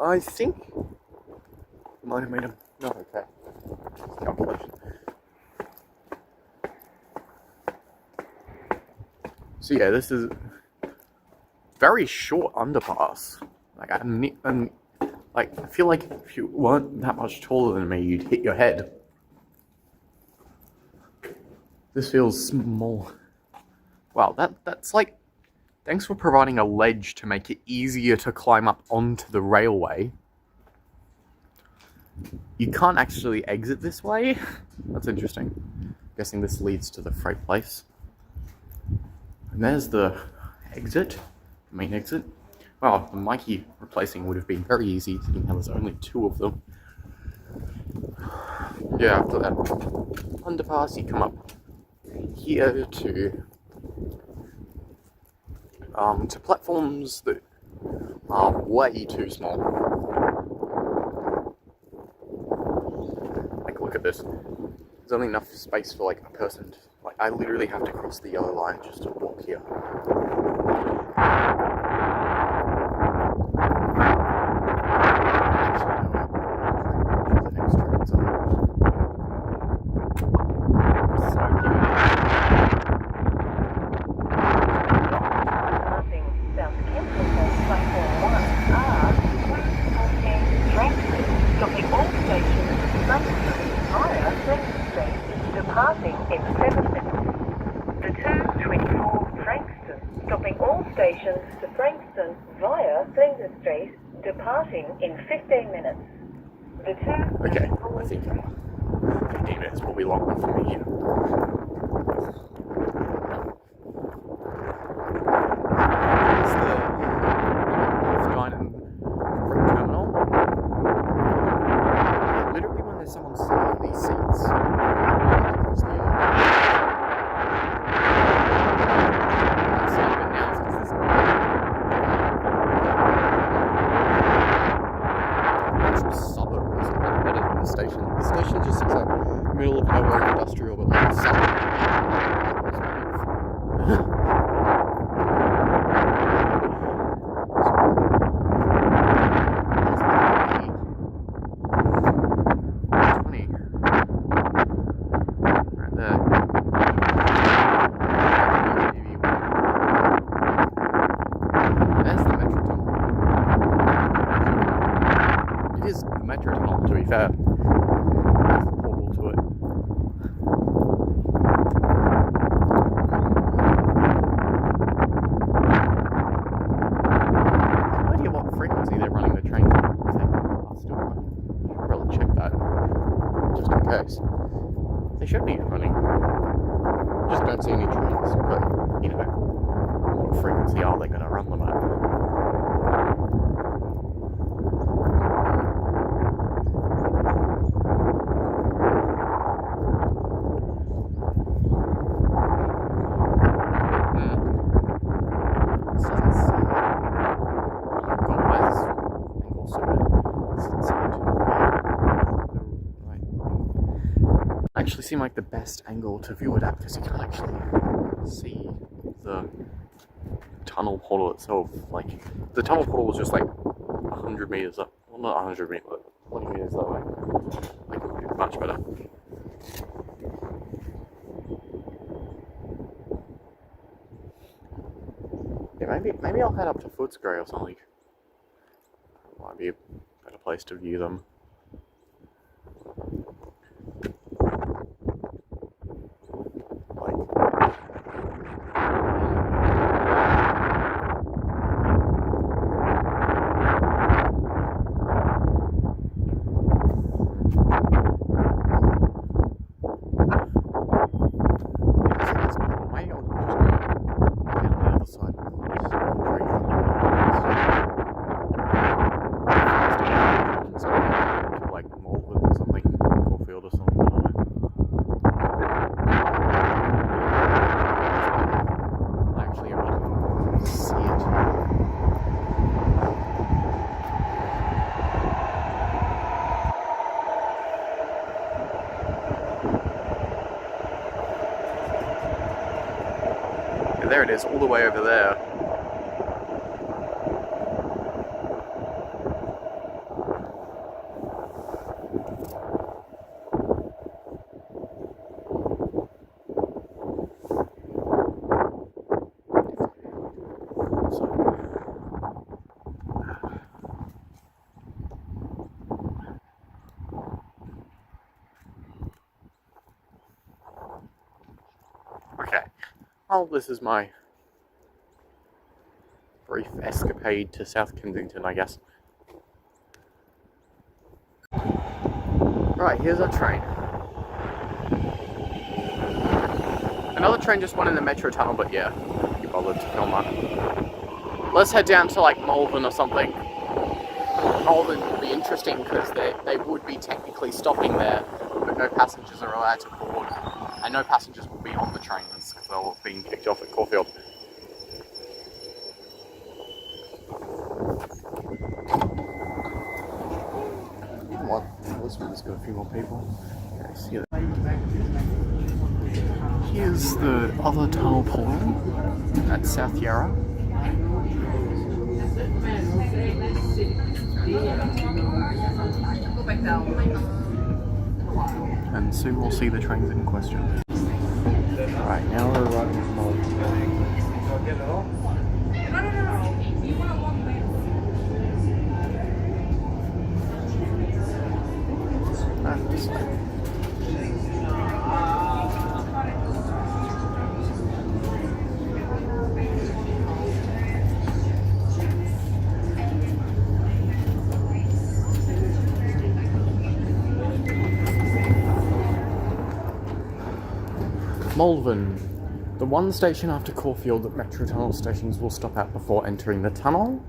I think I might have made a calculation. So yeah, this is very short underpass. Like I feel like if you weren't that much taller than me, you'd hit your head. This feels small. Wow, that's like, thanks for providing a ledge to make it easier to climb up onto the railway. You can't actually exit this way. That's interesting. I'm guessing this leads to the freight place. And there's the exit, main exit. Wow, the Mikey replacing would have been very easy, seeing how there's only 2 of them. Yeah, after that underpass, you come up here to platforms that are way too small. Like, look at this. There's only enough space for like a person to, like, I literally have to cross the yellow line just to walk here. Departing in 7 minutes. The 224 Frankston, stopping all stations to Frankston via Flinders Street, departing in 15 minutes. The 224 Okay, I think 15 minutes will be long for me here. It's the North Diamond Terminal. Literally, when there's someone sitting in these seats, the station just looks like middle of nowhere industrial, but like suburb. They should be running. Just don't see any trains, but you know, what frequency are they going to run them at? actually seem like the best angle to view it at because you can't actually see the tunnel portal itself. Like, the tunnel portal was just like 100 meters up. Well, not 100 meters, but 20 meters that way. Like, it would be much better. Yeah, maybe I'll head up to Footscray or something. Might be a better place to view them. Like Malvern or something, Caulfield or something, I don't know. Actually, I can see it. Yeah, there it is, all the way over there. Okay, well, this is my brief escapade to South Kensington, I guess. Right, here's our train. Another train just went in the metro tunnel, but yeah, you bothered to film that. Let's head down to like Malvern or something. Malvern would be interesting because they would be technically stopping there, but no passengers are allowed to board. And no passengers will be on the trains because they're all being kicked off at Caulfield. What? This one's got a few more people. Okay, see that. Here's the other tunnel portal at South Yarra. And soon we'll see the trains in question. Right, now we're arriving at Malvern. Malvern, the one station after Caulfield that metro tunnel stations will stop at before entering the tunnel.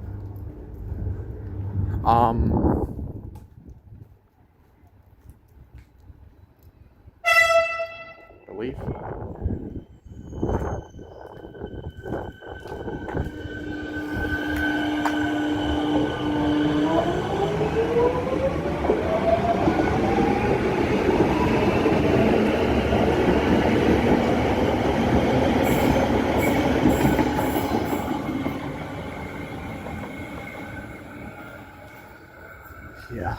Believe. Yeah.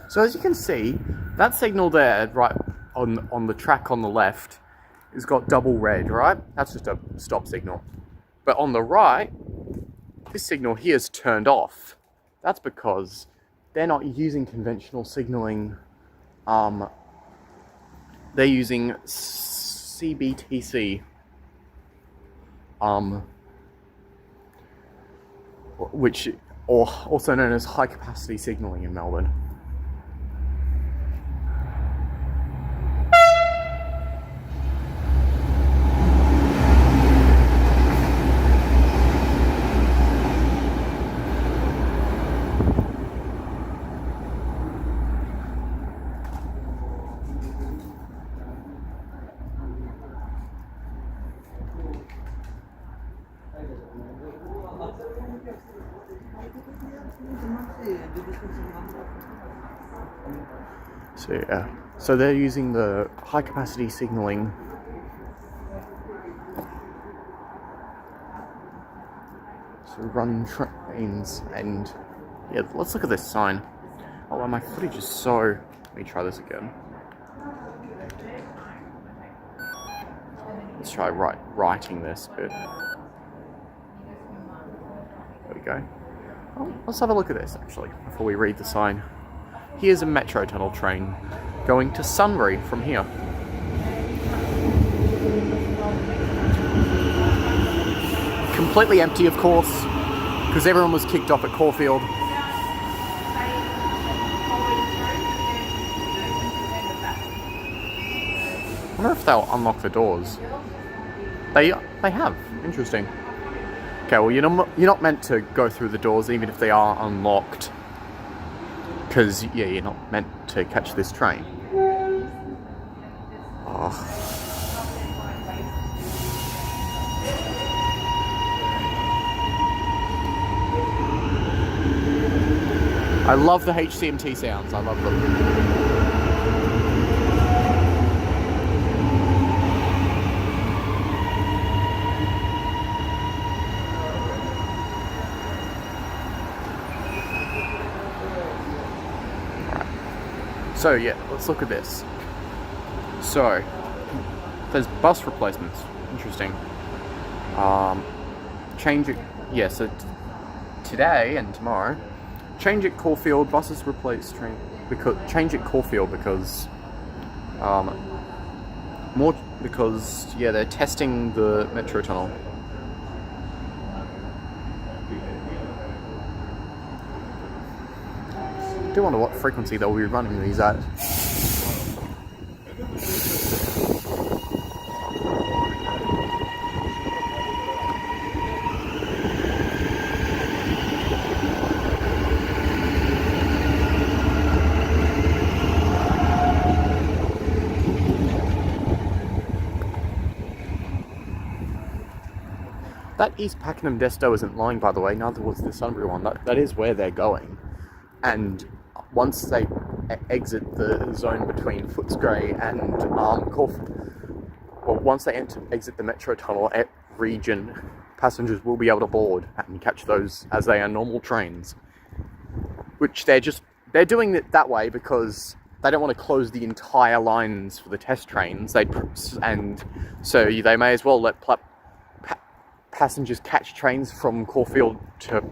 So as you can see, that signal there, right on the track on the left, has got double red, right? That's just a stop signal. But on the right, this signal here is turned off. That's because they're not using conventional signaling. They're using CBTC, which, or also known as high capacity signaling in Melbourne. So yeah, So they're using the high capacity signalling to run trains, and yeah, let's look at this sign. Oh, well, my footage is so... Let me try this again. Let's try writing this bit. There we go. Oh, let's have a look at this, actually, before we read the sign. Here's a metro tunnel train going to Sunbury from here. Completely empty, of course, because everyone was kicked off at Caulfield. I wonder if they'll unlock the doors. They have. Interesting. Okay, well, you're not meant to go through the doors even if they are unlocked. Because, yeah, you're not meant to catch this train. Oh. I love the HCMT sounds. I love them. So yeah, let's look at this. So, there's bus replacements. Interesting. Change it. Yeah, so today and tomorrow, change at Caulfield. Buses replace train because change at Caulfield because more because yeah, they're testing the metro tunnel. I do wonder what frequency they'll be running these at. That East Pakenham Desto isn't lying, by the way, neither was the Sunbury one. That is where they're going. And once they exit the zone between Footscray and Caulfield, well, once they exit the metro tunnel at region, passengers will be able to board and catch those as they are normal trains. Which they're doing it that way because they don't want to close the entire lines for the test trains. And so they may as well let passengers catch trains from Caulfield to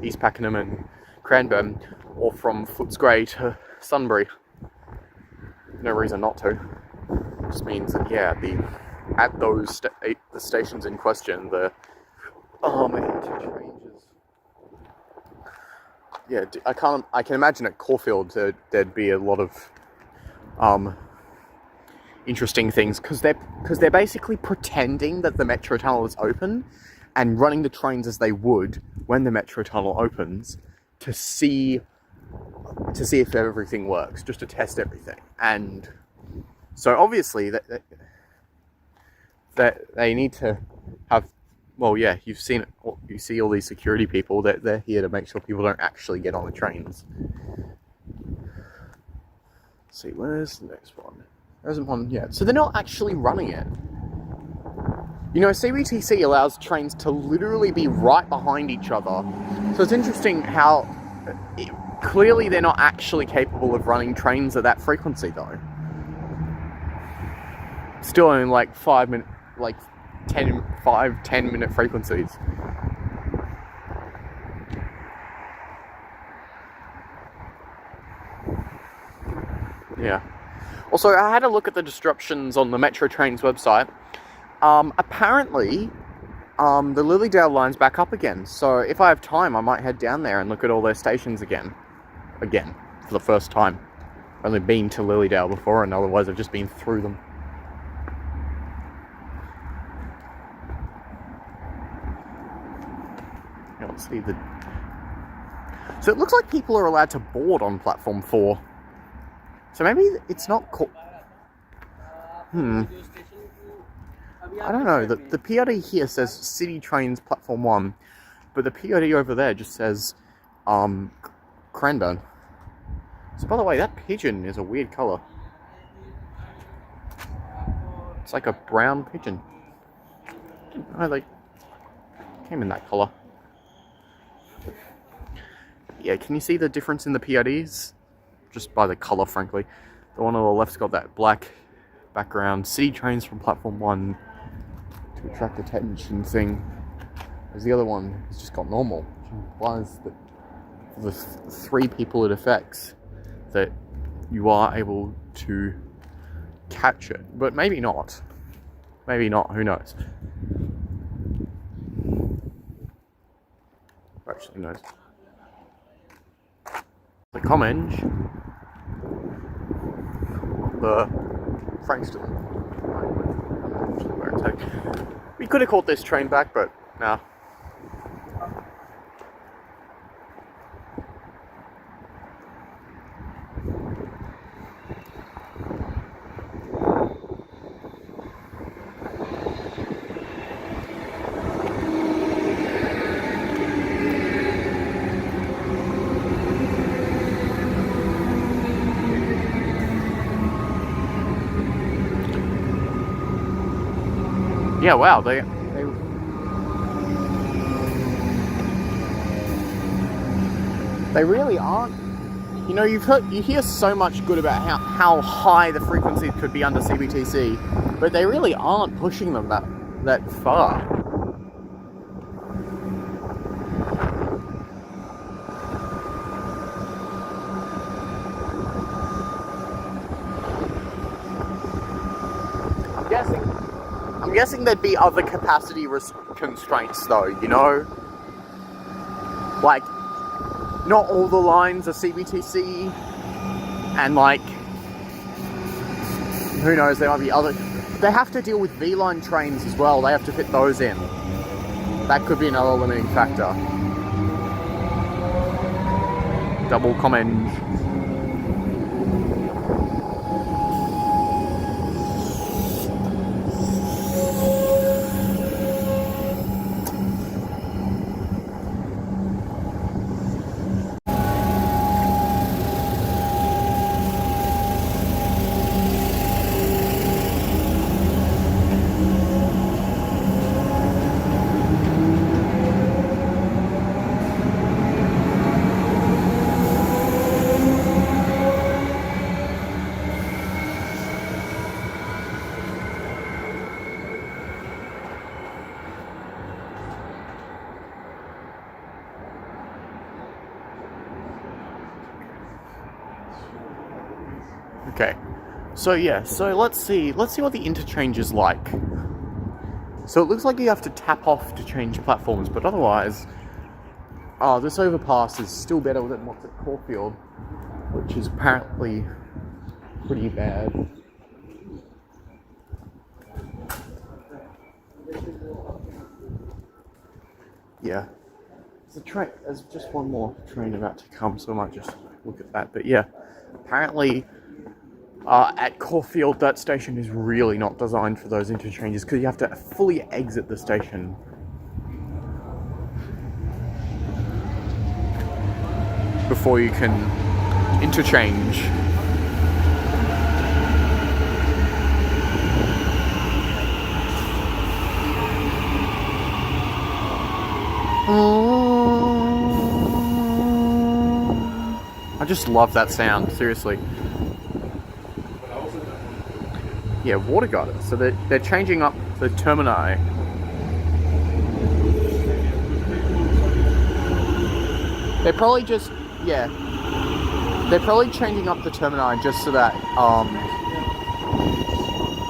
East Pakenham and Cranbourne, or from Footscray to Sunbury. No reason not to. It just means that yeah, at those the stations in question, the interchanges. Yeah, I can imagine at Caulfield there'd be a lot of interesting things because they're basically pretending that the metro tunnel is open and running the trains as they would when the metro tunnel opens to see if everything works, just to test everything. And so obviously that they need to have, well, yeah, you see all these security people that they're here to make sure people don't actually get on the trains. Let's see, where's the next one? There isn't one yet. So they're not actually running it. You know, CBTC allows trains to literally be right behind each other. So it's interesting how clearly they're not actually capable of running trains at that frequency though. Still only like 10 minute frequencies. Yeah. Also, I had a look at the disruptions on the Metro Trains website. Apparently, the Lilydale line's back up again. So if I have time, I might head down there and look at all their stations again, for the first time. I've only been to Lilydale before, and otherwise I've just been through them. Yeah, let's see the... So it looks like people are allowed to board on platform 4. So maybe it's not I don't know. The PRD here says City Trains Platform 1, but the PRD over there just says Cranbourne. So by the way, that pigeon is a weird colour. It's like a brown pigeon. Oh, they came in that colour. Yeah, can you see the difference in the PIDs? Just by the colour, frankly. The one on the left's got that black background. City trains from platform 1 to attract attention thing. Whereas the other one has just got normal, which implies that for the 3 people it affects, that you are able to catch it. But maybe not. Maybe not, who knows? Who actually knows? The Comenge, the Frankston. We could have called this train back, but nah. Yeah, wow, they really aren't. You know, you hear so much good about how high the frequencies could be under CBTC, but they really aren't pushing them that far. I'm guessing there'd be other capacity constraints though, you know? Like, not all the lines are CBTC, and like, who knows, there might be other... They have to deal with V-line trains as well, they have to fit those in. That could be another limiting factor. Double Comenge. Okay, so yeah, so let's see what the interchange is like. So it looks like you have to tap off to change platforms, but otherwise, this overpass is still better than what's at Caulfield, which is apparently pretty bad. Yeah, there's just one more train about to come, so I might just look at that, but yeah, apparently at Caulfield, that station is really not designed for those interchanges because you have to fully exit the station. Before you can interchange. I just love that sound, seriously. Yeah, water gutters. So they're changing up the termini. They're probably just, yeah. They're probably changing up the termini just so that,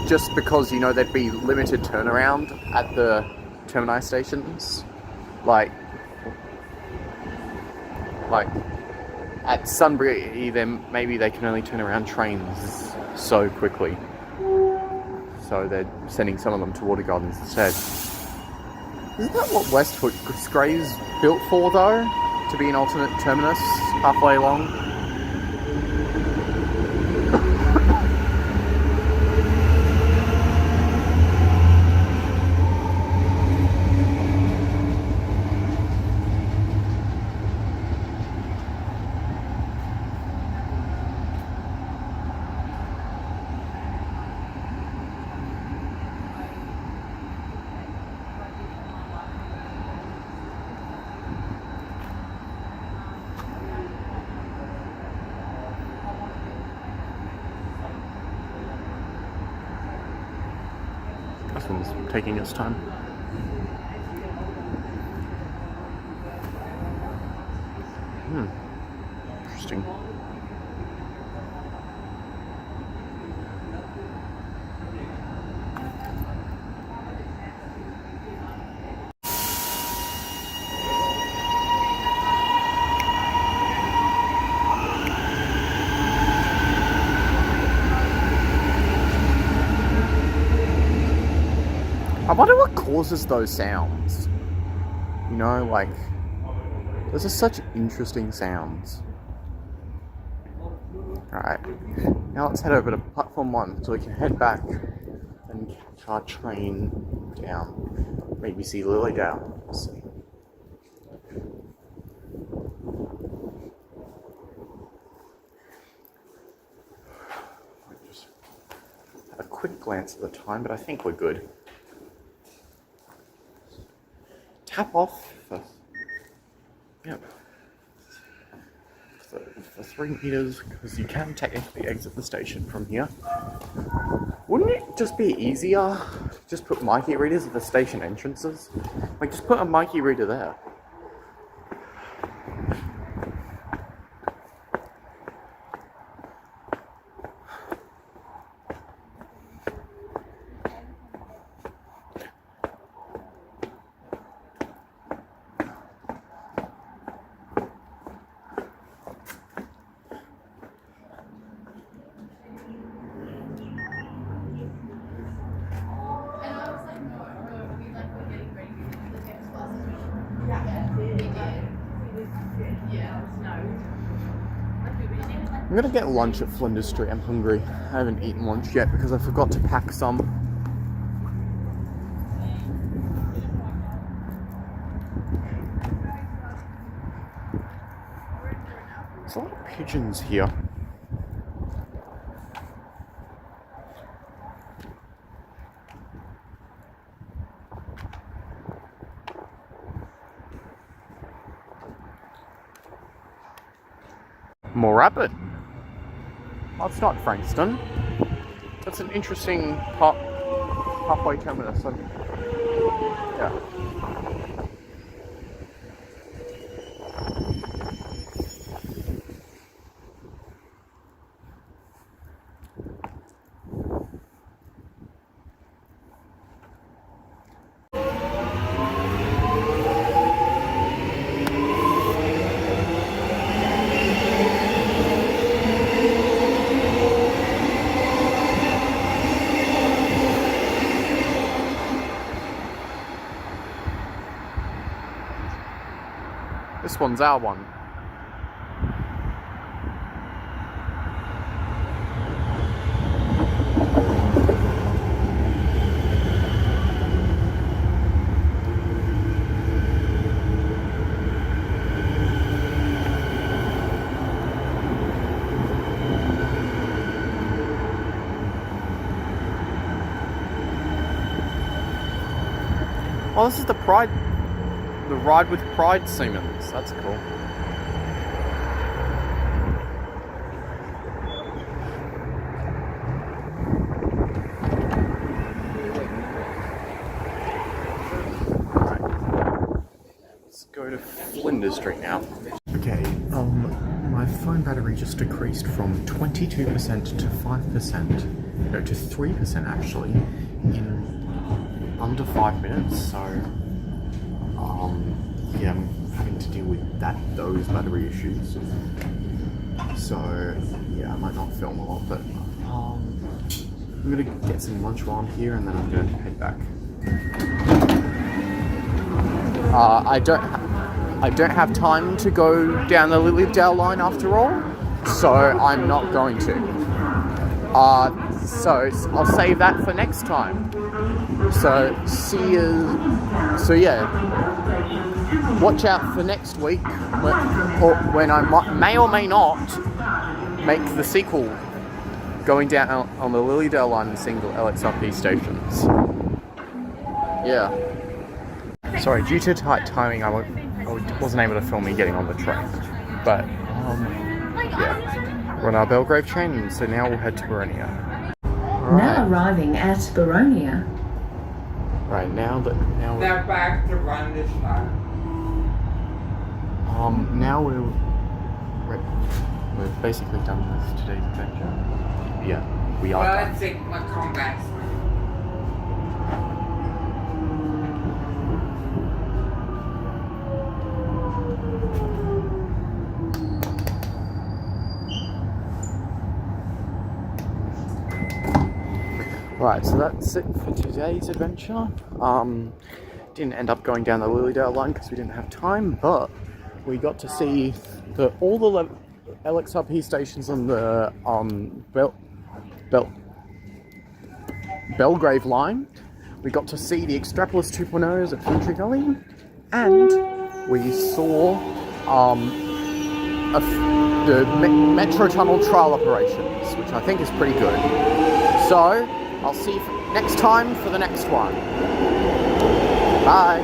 just because, you know, there'd be limited turnaround at the termini stations. Like at Sunbury, then maybe they can only turn around trains so quickly. So they're sending some of them to Water Gardens instead. Isn't that what West Footscray's built for, though? To be an alternate terminus halfway along? This one's taking its time. Interesting. I wonder what causes those sounds. You know, like, those are such interesting sounds. Alright, now let's head over to platform 1 so we can head back and catch our train down. Maybe see Lilydale. We'll see. I just had a quick glance at the time, but I think we're good. Tap off for, yep, for 3 meters, because you can technically exit the station from here. Wouldn't it just be easier to just put Mikey readers at the station entrances? Like, just put a Mikey reader there. I'm gonna get lunch at Flinders Street. I'm hungry. I haven't eaten lunch yet because I forgot to pack some. There's a lot of pigeons here. More rapid. Oh, it's not Frankston. That's an interesting halfway terminus. Yeah. This one's our one. Oh, this is the Pride. The Ride with Pride Siemens. That's cool. Alright. Let's go to Flinders Street now. Okay, my phone battery just decreased from 22% to 5%. No, to 3% actually, in under 5 minutes, so yeah, I'm having to deal with those battery issues. So yeah, I might not film a lot, but I'm gonna get some lunch while I'm here, and then I'm gonna head back. I don't have time to go down the Heatherdale line after all, so I'm not going to. So I'll save that for next time. So see you. So yeah, watch out for next week when I may or may not make the sequel, going down on the Heatherdale line and seeing the LXRP stations. Yeah. Sorry, due to tight timing, I wasn't able to film me getting on the train. But yeah, we're on our Belgrave train, so now we'll head to Boronia. Now arriving at Boronia. Right, now They're back to run this line. now we're basically done with today's adventure. Yeah, we are Well, done. let's take my combat. Right, so that's it for today's adventure. Didn't end up going down the Lilydale line because we didn't have time, but we got to see all the LXRP stations on the Belgrave Line. We got to see the Extrapolis 2.0s at Ferntree Gully, and we saw the metro tunnel trial operations, which I think is pretty good. So I'll see you next time for the next one. Bye.